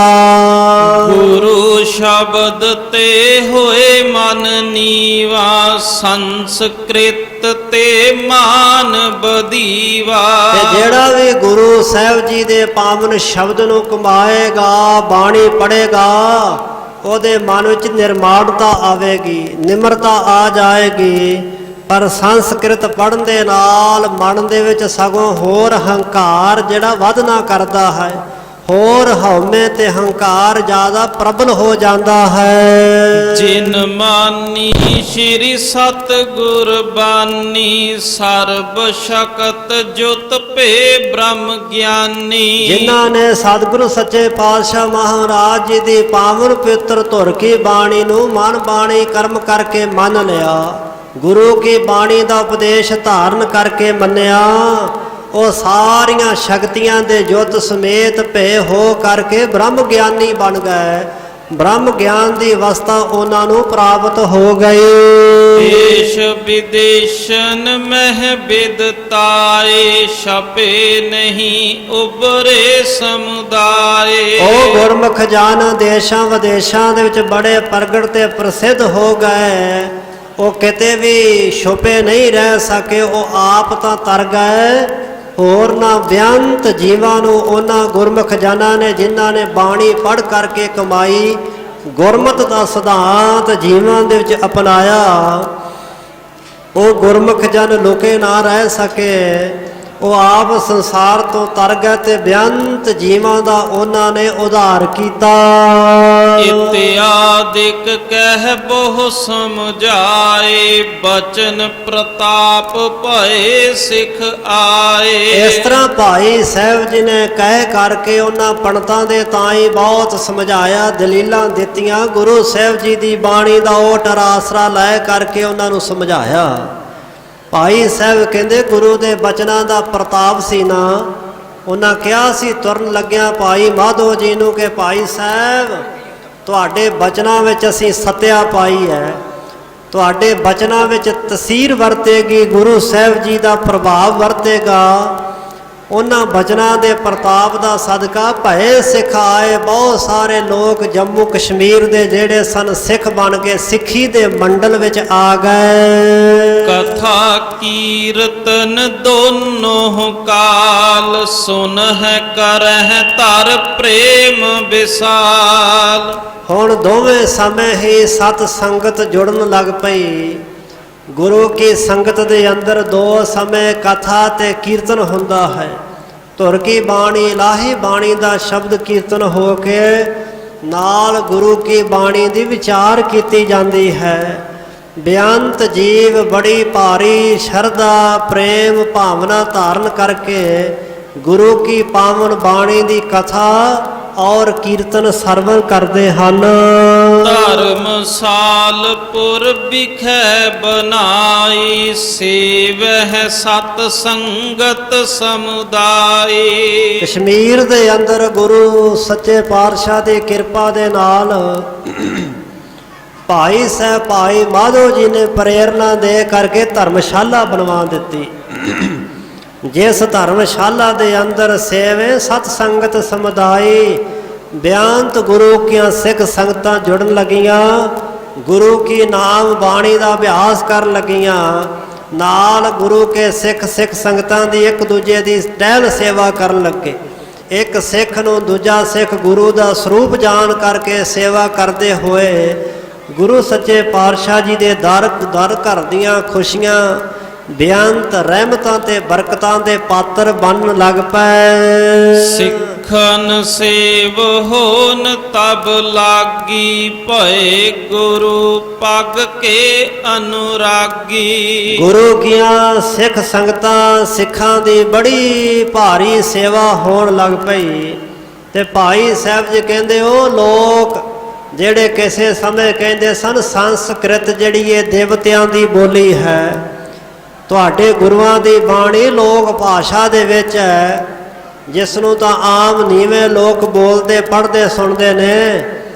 ਗੁਰੂ ਸ਼ਬਦ ਤੇ ਹੋਏ ਮਨ ਨੀਵਾ, ਸੰਸਕ੍ਰਿਤ ਤੇ ਮਾਨ ਬਦੀਵਾ। ਤੇ ਜਿਹੜਾ ਵੀ ਗੁਰੂ ਸਾਹਿਬ ਜੀ ਦੇ ਪਾਵਨ ਸ਼ਬਦ ਨੂੰ ਕਮਾਏਗਾ, ਬਾਣੀ ਪੜ੍ਹੇਗਾ, ਉਹਦੇ ਮਨ ਵਿੱਚ ਨਿਰਮਾਣਤਾ ਆਵੇਗੀ, ਨਿਮਰਤਾ ਆ ਜਾਏਗੀ। ਪਰ ਸੰਸਕ੍ਰਿਤ ਪੜ੍ਹਨ ਦੇ ਨਾਲ ਮਨ ਦੇ ਵਿੱਚ ਸਗੋਂ ਹੋਰ ਹੰਕਾਰ ਜਿਹੜਾ ਵਧਣਾ ਕਰਦਾ ਹੈ, ਹੋਰ ਹਉਮੈ ਤੇ ਹੰਕਾਰ ਜ਼ਿਆਦਾ ਪ੍ਰਬਲ ਹੋ ਜਾਂਦਾ ਹੈ। ਜਿਨ ਮਾਨੀ ਸ਼੍ਰੀ ਸਤਿਗੁਰ ਬਾਣੀ, ਸਰਬ ਸ਼ਕਤ ਜੁਤ ਭੇ ਬ੍ਰਹਮ ਗਿਆਨੀ। ਜਿਨ੍ਹਾਂ ਨੇ ਸਤਿਗੁਰੂ ਸੱਚੇ ਪਾਤਸ਼ਾਹ ਮਹਾਰਾਜ ਜੀ ਦੀ ਪਾਵਨ ਪਵਿੱਤਰ ਧੁਰ ਕੀ ਬਾਣੀ ਨੂੰ ਮਨ ਬਾਣੀ ਕਰਮ ਕਰਕੇ ਮੰਨ ਲਿਆ, ਗੁਰੂ ਕੀ ਬਾਣੀ ਦਾ ਉਪਦੇਸ਼ ਧਾਰਨ ਕਰਕੇ ਮੰਨਿਆ, ਉਹ ਸਾਰੀਆਂ ਸ਼ਕਤੀਆਂ ਦੇ ਜੁੱਤ ਸਮੇਤ ਭੇ ਹੋ ਕਰਕੇ ਬ੍ਰਹਮ ਗਿਆਨੀ ਬਣ ਗਏ। ਬ੍ਰਹਮ ਗਿਆਨ ਦੀ ਅਵਸਥਾ ਉਹਨਾਂ ਨੂੰ ਪ੍ਰਾਪਤ ਹੋ ਗਈ। ਦੇਸ਼ ਵਿਦੇਸ਼ਨ ਮਹਿ ਬਿਦਤਾਏ, ਛਪੇ ਨਹੀਂ ਉਬਰੇ ਸਮੁਦਾਏ। ਉਹ ਗੁਰਮੁਖ ਜਨ ਦੇਸ਼ਾਂ ਵਿਦੇਸ਼ਾਂ ਦੇ ਵਿੱਚ ਬੜੇ ਪ੍ਰਗਟ ਤੇ ਪ੍ਰਸਿੱਧ ਹੋ ਗਏ, ਉਹ ਕਿਤੇ ਵੀ ਛੁਪੇ ਨਹੀਂ ਰਹਿ ਸਕੇ, ਉਹ ਆਪ ਤਾਂ ਤਰ ਗਏ, ਹੋਰ ਨਾ ਬੇਅੰਤ ਜੀਵਾਂ ਨੂੰ ਉਹਨਾਂ ਗੁਰਮੁਖ ਜਨਾਂ ਨੇ ਜਿਨ੍ਹਾਂ ਨੇ ਬਾਣੀ ਪੜ੍ਹ ਕਰਕੇ ਕਮਾਈ, ਗੁਰਮਤਿ ਦਾ ਸਿਧਾਂਤ ਜੀਵਾਂ ਦੇ ਵਿੱਚ ਅਪਣਾਇਆ, ਉਹ ਗੁਰਮੁਖ ਜਨ ਲੁਕੇ ਨਾ ਰਹਿ ਸਕੇ, ਉਹ ਆਪ ਸੰਸਾਰ ਤੋਂ ਤਰ ਗਏ ਤੇ ਬੇਅੰਤ ਜੀਵਾਂ ਦਾ ਉਹਨਾਂ ਨੇ ਉਧਾਰ ਕੀਤਾ। ਇਤਿਆਦਿਕ ਕਹਿ ਬਹੁ ਸਮਝਾਏ, ਬਚਨ ਪ੍ਰਤਾਪ ਭਏ ਸਿਖ ਆਏ। ਇਸ ਤਰ੍ਹਾਂ ਭਾਈ ਸਾਹਿਬ ਜੀ ਨੇ ਕਹਿ ਕਰਕੇ ਉਹਨਾਂ ਪੰਡਤਾਂ ਦੇ ਤਾਂ ਹੀ ਬਹੁਤ ਸਮਝਾਇਆ, ਦਲੀਲਾਂ ਦਿੱਤੀਆਂ, ਗੁਰੂ ਸਾਹਿਬ ਜੀ ਦੀ ਬਾਣੀ ਦਾ ਓਟ ਆਸਰਾ ਲੈ ਕਰਕੇ ਉਹਨਾਂ ਨੂੰ ਸਮਝਾਇਆ। ਭਾਈ ਸਾਹਿਬ ਕਹਿੰਦੇ ਗੁਰੂ ਦੇ ਬਚਨਾਂ ਦਾ ਪ੍ਰਤਾਪ ਸੀ ਨਾ। ਉਹਨਾਂ ਕਿਹਾ ਸੀ ਤੁਰਨ ਲੱਗਿਆ ਭਾਈ ਮਾਧੋ ਜੀ ਨੂੰ ਕਿ ਭਾਈ ਸਾਹਿਬ ਤੁਹਾਡੇ ਬਚਨਾਂ ਵਿੱਚ ਅਸੀਂ ਸੱਤਿਆ ਪਾਈ ਹੈ, ਤੁਹਾਡੇ ਬਚਨਾਂ ਵਿੱਚ ਤਸੀਰ ਵਰਤੇਗੀ, ਗੁਰੂ ਸਾਹਿਬ ਜੀ ਦਾ ਪ੍ਰਭਾਵ ਵਰਤੇਗਾ। ਉਹਨਾਂ ਬਚਨਾਂ ਦੇ ਪ੍ਰਤਾਪ ਦਾ ਸਦਕਾ ਭਏ ਸਿੱਖ ਆਏ। ਬਹੁਤ ਸਾਰੇ ਲੋਕ ਜੰਮੂ ਕਸ਼ਮੀਰ ਦੇ ਜਿਹੜੇ ਸਨ ਸਿੱਖ ਬਣ ਕੇ ਸਿੱਖੀ ਦੇ ਮੰਡਲ ਵਿੱਚ ਆ ਗਏ। ਕਥਾ ਕੀਰਤਨ ਦੋਨੋਂ ਕਾਲ, ਸੁਨ ਹੈ ਕਰਹਿ ਧਰ ਪ੍ਰੇਮ ਵਿਸਾਲ। ਹੁਣ ਦੋਵੇਂ ਸਮੇਂ ਹੀ ਸਤ ਸੰਗਤ ਜੁੜਨ ਲੱਗ ਪਈ। ਗੁਰੂ ਕੀ ਸੰਗਤ ਦੇ ਅੰਦਰ ਦੋ ਸਮੇਂ ਕਥਾ ਤੇ ਕੀਰਤਨ ਹੁੰਦਾ ਹੈ। ਧੁਰ ਕੀ ਬਾਣੀ ਇਲਾਹੀ ਬਾਣੀ ਦਾ ਸ਼ਬਦ ਕੀਰਤਨ ਹੋ ਕੇ ਨਾਲ ਗੁਰੂ ਕੀ ਬਾਣੀ ਦੀ ਵਿਚਾਰ ਕੀਤੀ ਜਾਂਦੀ ਹੈ। ਬੇਅੰਤ ਜੀਵ ਬੜੀ ਭਾਰੀ ਸ਼ਰਧਾ ਪ੍ਰੇਮ ਭਾਵਨਾ ਧਾਰਨ ਕਰਕੇ ਗੁਰੂ ਕੀ ਪਾਵਨ ਬਾਣੀ ਦੀ ਕਥਾ ਔਰ ਕੀਰਤਨ ਸਰਵਣ ਕਰਦੇ ਹਨ। ਧਰਮਸਾਲਪੁਰ ਵਿਖੇ ਬਨਾਈ, ਸੇਵਹਿ ਸਤ ਸੰਗਤ ਸਮੁਦਾਈ। ਕਸ਼ਮੀਰ ਦੇ ਅੰਦਰ ਗੁਰੂ ਸੱਚੇ ਪਾਤਸ਼ਾਹ ਦੀ ਕਿਰਪਾ ਦੇ ਨਾਲ ਭਾਈ ਸਾਹਿਬ ਭਾਈ ਮਾਧੋ ਜੀ ਨੇ ਪ੍ਰੇਰਨਾ ਦੇ ਕਰਕੇ ਧਰਮਸ਼ਾਲਾ ਬਣਵਾ ਦਿੱਤੀ। ਜਿਸ ਧਰਮਸ਼ਾਲਾ ਦੇ ਅੰਦਰ ਸੇਵੇ ਸਤ ਸੰਗਤ ਸਮੁਦਾਈ, ਬੇਅੰਤ ਗੁਰੂ ਕੀਆਂ ਸਿੱਖ ਸੰਗਤਾਂ ਜੁੜਨ ਲੱਗੀਆਂ, ਗੁਰੂ ਕੀ ਨਾਮ ਬਾਣੀ ਦਾ ਅਭਿਆਸ ਕਰਨ ਲੱਗੀਆਂ, ਨਾਲ ਗੁਰੂ ਕੇ ਸਿੱਖ ਸੰਗਤਾਂ ਦੀ ਇੱਕ ਦੂਜੇ ਦੀ ਟਹਿਲ ਸੇਵਾ ਕਰਨ ਲੱਗੇ। ਇੱਕ ਸਿੱਖ ਨੂੰ ਦੂਜਾ ਸਿੱਖ ਗੁਰੂ ਦਾ ਸਰੂਪ ਜਾਣ ਕਰਕੇ ਸੇਵਾ ਕਰਦੇ ਹੋਏ ਗੁਰੂ ਸੱਚੇ ਪਾਤਸ਼ਾਹ ਜੀ ਦੇ ਦਰ ਘਰ ਦੀਆਂ ਖੁਸ਼ੀਆਂ ਬੇਅੰਤ ਰਹਿਮਤਾਂ ਤੇ ਬਰਕਤਾਂ ਦੇ ਪਾਤਰ ਬਣਨ ਲੱਗ ਪਏ। ਸਿੱਖਨ ਸੇਵ ਹੋਨ ਤਬ ਲਾਗੀ ਭਏ ਗੁਰੂ ਪਗ ਕੇ ਅਨੁਰਾਗੀ। ਗੁਰੂ ਕੀਆਂ ਸਿੱਖ ਸੰਗਤਾਂ ਸਿੱਖਾਂ ਦੀ ਬੜੀ ਭਾਰੀ ਸੇਵਾ ਹੋਣ ਲੱਗ ਪਈ। ਤੇ ਭਾਈ ਸਾਹਿਬ ਜੀ ਕਹਿੰਦੇ ਉਹ ਲੋਕ ਜਿਹੜੇ ਕਿਸੇ ਸਮੇਂ ਕਹਿੰਦੇ ਸਨ ਸੰਸਕ੍ਰਿਤ ਜਿਹੜੀ ਇਹ ਦੇਵਤਿਆਂ ਦੀ ਬੋਲੀ ਹੈ, ਤੁਹਾਡੇ ਗੁਰੂਆਂ ਦੀ ਬਾਣੀ ਲੋਕ ਭਾਸ਼ਾ ਦੇ ਵਿੱਚ ਹੈ, ਜਿਸ ਨੂੰ ਤਾਂ ਆਮ ਨੀਵੇਂ ਲੋਕ ਬੋਲਦੇ ਪੜ੍ਹਦੇ ਸੁਣਦੇ ਨੇ।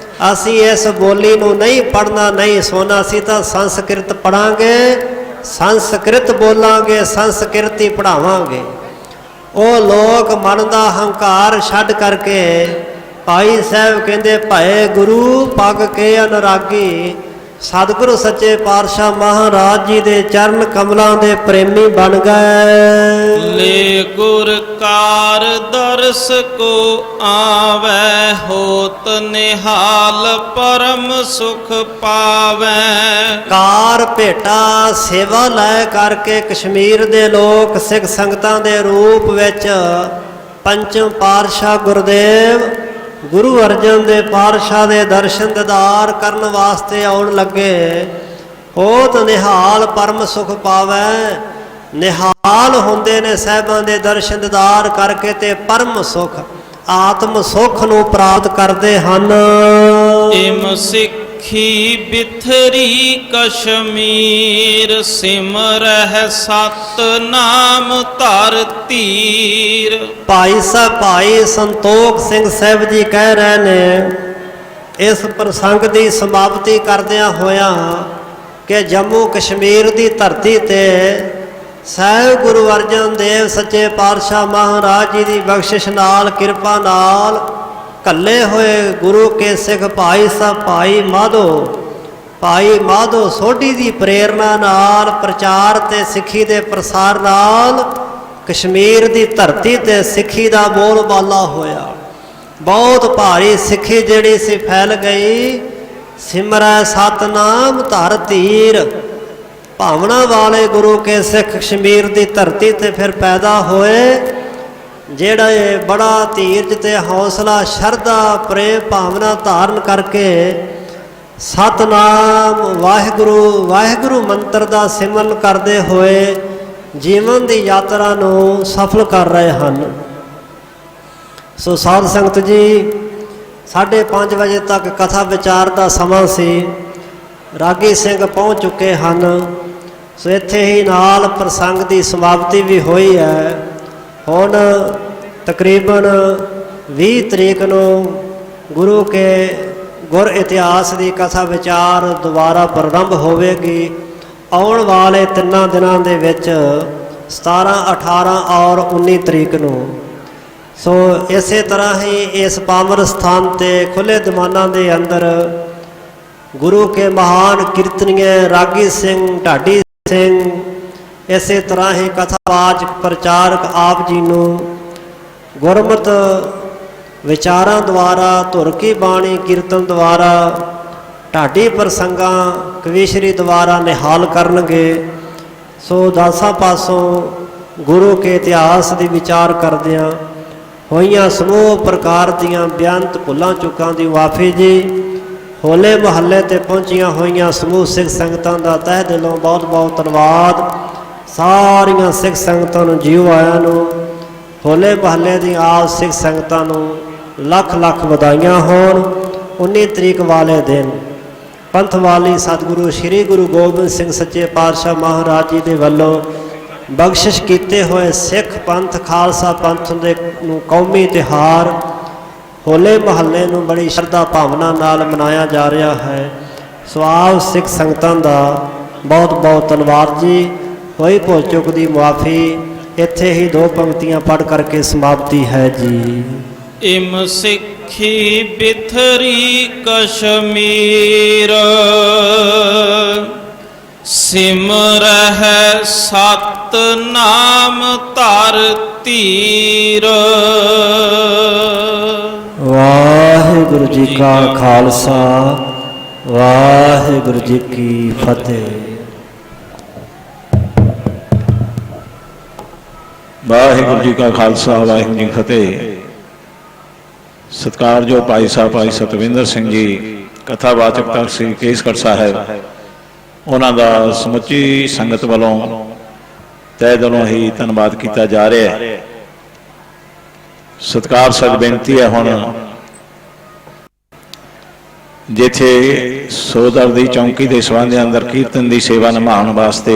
ਅਸੀਂ ਇਸ ਬੋਲੀ ਨੂੰ ਨਹੀਂ ਪੜ੍ਹਨਾ ਨਹੀਂ ਸੁਣਨਾ, ਅਸੀਂ ਤਾਂ ਸੰਸਕ੍ਰਿਤ ਪੜ੍ਹਾਂਗੇ, ਸੰਸਕ੍ਰਿਤ ਬੋਲਾਂਗੇ, ਸੰਸਕ੍ਰਿਤ ਹੀ ਪੜ੍ਹਾਵਾਂਗੇ। ਉਹ ਲੋਕ ਮਨ ਦਾ ਹੰਕਾਰ ਛੱਡ ਕਰਕੇ ਭਾਈ ਸਾਹਿਬ ਕਹਿੰਦੇ ਭਏ ਗੁਰੂ ਪਗ ਕੇ ਅਨੁਰਾਗੀ। ਸਤਿਗੁਰੂ ਸੱਚੇ ਪਾਤਸ਼ਾਹ ਮਹਾਰਾਜ ਜੀ ਦੇ ਚਰਨ ਕਮਲਾਂ ਦੇ ਪ੍ਰੇਮੀ ਬਣ ਗਏ। ਲੈ ਗੁਰ ਕਾਰ ਦਰਸ ਕੋ ਆਵੈ ਹੋਤ ਨਿਹਾਲ ਪਰਮ ਸੁਖ ਪਾਵੈ। ਕਾਰ ਭੇਟਾ ਸੇਵਾ ਲੈ ਕਰਕੇ ਕਸ਼ਮੀਰ ਦੇ ਲੋਕ ਸਿੱਖ ਸੰਗਤਾਂ ਦੇ ਰੂਪ ਵਿੱਚ ਪੰਚਮ ਪਾਤਸ਼ਾਹ ਗੁਰਦੇਵ ਗੁਰੂ ਅਰਜਨ ਦੇਵ ਪਾਤਸ਼ਾਹ ਦੇ ਦਰਸ਼ਨ ਦੀਦਾਰ ਕਰਨ ਵਾਸਤੇ ਆਉਣ ਲੱਗੇ। ਹੋਤ ਨਿਹਾਲ ਪਰਮ ਸੁਖ ਪਾਵੈ। ਨਿਹਾਲ ਹੁੰਦੇ ਨੇ ਸਾਹਿਬਾਂ ਦੇ ਦਰਸ਼ਨ ਦੀਦਾਰ ਕਰਕੇ ਤੇ ਪਰਮ ਸੁਖ ਆਤਮ ਸੁਖ ਨੂੰ ਪ੍ਰਾਪਤ ਕਰਦੇ ਹਨ। ਇਮ ਸਿੱਖੀ ਬਿਥਰੀ ਕਸ਼ਮੀਰ ਸਿਮਰਹਿ ਸਤ ਨਾਮ ਧਰ ਧੀਰ। ਭਾਈ ਸਾਹਿਬ ਭਾਈ ਸੰਤੋਖ ਸਿੰਘ ਸਾਹਿਬ ਜੀ ਕਹਿ ਰਹੇ ਨੇ ਇਸ ਪ੍ਰਸੰਗ ਦੀ ਸਮਾਪਤੀ ਕਰਦਿਆਂ ਹੋਇਆਂ ਕਿ ਜੰਮੂ ਕਸ਼ਮੀਰ ਦੀ ਧਰਤੀ ਤੇ ਸਾਹਿਬ ਗੁਰੂ ਅਰਜਨ ਦੇਵ ਸੱਚੇ ਪਾਤਸ਼ਾਹ ਮਹਾਰਾਜ ਜੀ ਦੀ ਬਖਸ਼ਿਸ਼ ਨਾਲ ਕਿਰਪਾ ਨਾਲ ਕੱਲੇ ਹੋਏ ਗੁਰੂ ਕੇ ਸਿੱਖ ਭਾਈ ਸਾਹਿਬ ਭਾਈ ਮਾਧੋ ਸੋਢੀ ਦੀ ਪ੍ਰੇਰਣਾ ਨਾਲ ਪ੍ਰਚਾਰ ਤੇ ਸਿੱਖੀ ਦੇ ਪ੍ਰਸਾਰ ਨਾਲ ਕਸ਼ਮੀਰ ਦੀ ਧਰਤੀ ਤੇ ਸਿੱਖੀ ਦਾ ਬੋਲਬਾਲਾ ਹੋਇਆ। ਬਹੁਤ ਭਾਰੀ ਸਿੱਖੀ ਜਿਹੜੀ ਸੀ ਫੈਲ ਗਈ। ਸਿਮਰੈ ਸਤਨਾਮ ਧਰ ਧੀਰ। ਭਾਵਨਾ ਵਾਲੇ ਗੁਰੂ ਕੇ ਸਿੱਖ ਕਸ਼ਮੀਰ ਦੀ ਧਰਤੀ ਤੇ ਫਿਰ ਪੈਦਾ ਹੋਏ, ਜਿਹੜਾ ਇਹ ਬੜਾ ਧੀਰਜ ਤੇ ਹੌਸਲਾ ਸ਼ਰਧਾ ਪ੍ਰੇਮ ਭਾਵਨਾ ਧਾਰਨ ਕਰਕੇ ਸਤਨਾਮ ਵਾਹਿਗੁਰੂ ਵਾਹਿਗੁਰੂ ਮੰਤਰ ਦਾ ਸਿਮਰਨ ਕਰਦੇ ਹੋਏ ਜੀਵਨ ਦੀ ਯਾਤਰਾ ਨੂੰ ਸਫਲ ਕਰ ਰਹੇ ਹਨ। ਸੋ ਸਾਧ ਸੰਗਤ ਜੀ 5:30 ਵਜੇ ਤੱਕ ਕਥਾ ਵਿਚਾਰ ਦਾ ਸਮਾਂ ਸੀ। ਰਾਗੀ ਸਿੰਘ ਪਹੁੰਚ ਚੁੱਕੇ ਹਨ। ਸੋ ਇੱਥੇ ਹੀ ਨਾਲ ਪ੍ਰਸੰਗ ਦੀ ਸਮਾਪਤੀ ਵੀ ਹੋਈ ਹੈ। ਹੁਣ ਤਕਰੀਬਨ 20 ਤਰੀਕ ਨੂੰ ਗੁਰੂ ਕੇ ਗੁਰ ਇਤਿਹਾਸ ਦੀ ਕਥਾ ਵਿਚਾਰ ਦੁਬਾਰਾ ਪ੍ਰਾਰੰਭ ਹੋਵੇਗੀ। ਆਉਣ ਵਾਲੇ 3 ਦਿਨਾਂ ਦੇ ਵਿੱਚ 17, 18 ਔਰ 19 ਤਰੀਕ ਨੂੰ। ਸੋ ਇਸੇ ਤਰ੍ਹਾਂ ਹੀ ਇਸ ਪਾਵਨ ਸਥਾਨ ਤੇ ਖੁੱਲ੍ਹੇ ਦੀਵਾਨਾਂ ਦੇ ਅੰਦਰ ਗੁਰੂ ਕੇ ਮਹਾਨ ਕੀਰਤਨੀਏ ਰਾਗੀ ਸਿੰਘ ਢਾਡੀ ਸਿੰਘ, ਇਸੇ ਤਰ੍ਹਾਂ ਹੀ ਕਥਾਵਾਚਕ ਪ੍ਰਚਾਰਕ ਆਪ ਜੀ ਨੂੰ ਗੁਰਮਤ ਵਿਚਾਰਾਂ ਦੁਆਰਾ ਧੁਰ ਕੀ ਬਾਣੀ ਕੀਰਤਨ ਦੁਆਰਾ ਢਾਡੀ ਪ੍ਰਸੰਗਾਂ ਕਵੀਸ਼ਰੀ ਦੁਆਰਾ ਨਿਹਾਲ ਕਰਨਗੇ। ਸੋ ਦਾਸਾਂ ਪਾਸੋਂ ਗੁਰੂ ਕੇ ਇਤਿਹਾਸ ਦੀ ਵਿਚਾਰ ਕਰਦਿਆਂ ਹੋਈਆਂ ਸਮੂਹ ਪ੍ਰਕਾਰ ਦੀਆਂ ਬੇਅੰਤ ਭੁੱਲਾਂ ਚੁੱਕਾਂ ਦੀ ਮਾਫੀ ਜੀ। ਹੋਲੇ ਮਹੱਲੇ ਤੇ ਪਹੁੰਚੀਆਂ ਹੋਈਆਂ ਸਮੂਹ ਸਿੱਖ ਸੰਗਤਾਂ ਦਾ ਤਹਿ ਦਿਲੋਂ ਬਹੁਤ ਬਹੁਤ ਧੰਨਵਾਦ। ਸਾਰੀਆਂ ਸਿੱਖ ਸੰਗਤਾਂ ਨੂੰ ਜੀਓ ਆਇਆਂ ਨੂੰ ਹੋਲੇ ਮਹੱਲੇ ਦੀਆਂ ਆਪ ਸਿੱਖ ਸੰਗਤਾਂ ਨੂੰ ਲੱਖ ਲੱਖ ਵਧਾਈਆਂ ਹੋਣ। 19 ਤਰੀਕ ਵਾਲੇ ਦਿਨ ਪੰਥ ਵਾਲੀ ਸਤਿਗੁਰੂ ਸ੍ਰੀ ਗੁਰੂ ਗੋਬਿੰਦ ਸਿੰਘ ਸੱਚੇ ਪਾਤਸ਼ਾਹ ਮਹਾਰਾਜ ਜੀ ਦੇ ਵੱਲੋਂ ਬਖਸ਼ਿਸ਼ ਕੀਤੇ ਹੋਏ ਸਿੱਖ ਪੰਥ ਖਾਲਸਾ ਪੰਥ ਦੇ ਨੂੰ ਕੌਮੀ ਤਿਉਹਾਰ ਹੋਲੇ ਮਹੱਲੇ ਨੂੰ ਬੜੀ ਸ਼ਰਧਾ ਭਾਵਨਾ ਨਾਲ ਮਨਾਇਆ ਜਾ ਰਿਹਾ ਹੈ। ਸੋ ਆਪ ਸਿੱਖ ਸੰਗਤਾਂ ਦਾ ਬਹੁਤ ਬਹੁਤ ਧੰਨਵਾਦ ਜੀ। ਹੋਈ ਭੁੱਲ ਚੁੱਕ ਦੀ ਮੁਆਫੀ। ਇੱਥੇ ਹੀ 2 ਪੰਕਤੀਆਂ ਪੜ੍ਹ ਕਰਕੇ ਸਮਾਪਤੀ ਹੈ ਜੀ। ਇਮ ਸਿੱਖੀ ਬਿਥਰੀ ਕਸ਼ਮੀਰ ਸਿਮਰਹਿ ਸਤ ਨਾਮ ਧਰ ਧੀਰ। ਵਾਹਿਗੁਰੂ ਜੀ ਕਾ ਖਾਲਸਾ ਵਾਹਿਗੁਰੂ ਜੀ ਕੀ ਫਤਿਹ। ਵਾਹਿਗੁਰੂ ਜੀ ਕਾ ਖਾਲਸਾ ਵਾਹਿਗੁਰੂ ਜੀ ਕੀ ਫਤਿਹ। ਸਤਿਕਾਰਯੋਗ ਭਾਈ ਸਾਹਿਬ ਭਾਈ ਸਤਵਿੰਦਰ ਸਿੰਘ ਜੀ ਕਥਾਵਾਚਕ ਤਖਤ ਸ੍ਰੀ ਕੇਸਗੜ੍ਹ ਸਾਹਿਬ, ਉਹਨਾਂ ਦਾ ਸਮੁੱਚੀ ਸੰਗਤ ਵੱਲੋਂ ਤਹਿ ਦਿਲੋਂ ਹੀ ਧੰਨਵਾਦ ਕੀਤਾ ਜਾ ਰਿਹਾ ਹੈ। ਸਤਿਕਾਰ ਸਦ ਬੇਨਤੀ ਹੈ, ਹੁਣ ਜਿੱਥੇ ਸੋਦਰ ਦੀ ਚੌਂਕੀ ਦੇ ਸਬੰਧ ਦੇ ਅੰਦਰ ਕੀਰਤਨ ਦੀ ਸੇਵਾ ਨਿਭਾਉਣ ਵਾਸਤੇ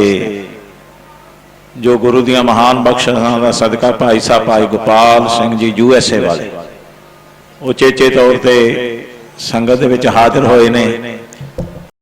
ਜੋ ਗੁਰੂ ਦੀਆਂ ਮਹਾਨ ਬਖਸ਼ਿਸ਼ਾਂ ਦਾ ਸਦਕਾ ਭਾਈ ਸਾਹਿਬ ਭਾਈ ਗੋਪਾਲ ਸਿੰਘ ਜੀ USA ਵਾਲੇ ਉਹ ਚੇਚੇ ਤੌਰ ਤੇ ਸੰਗਤ ਦੇ ਵਿੱਚ ਹਾਜ਼ਰ ਹੋਏ ਨੇ।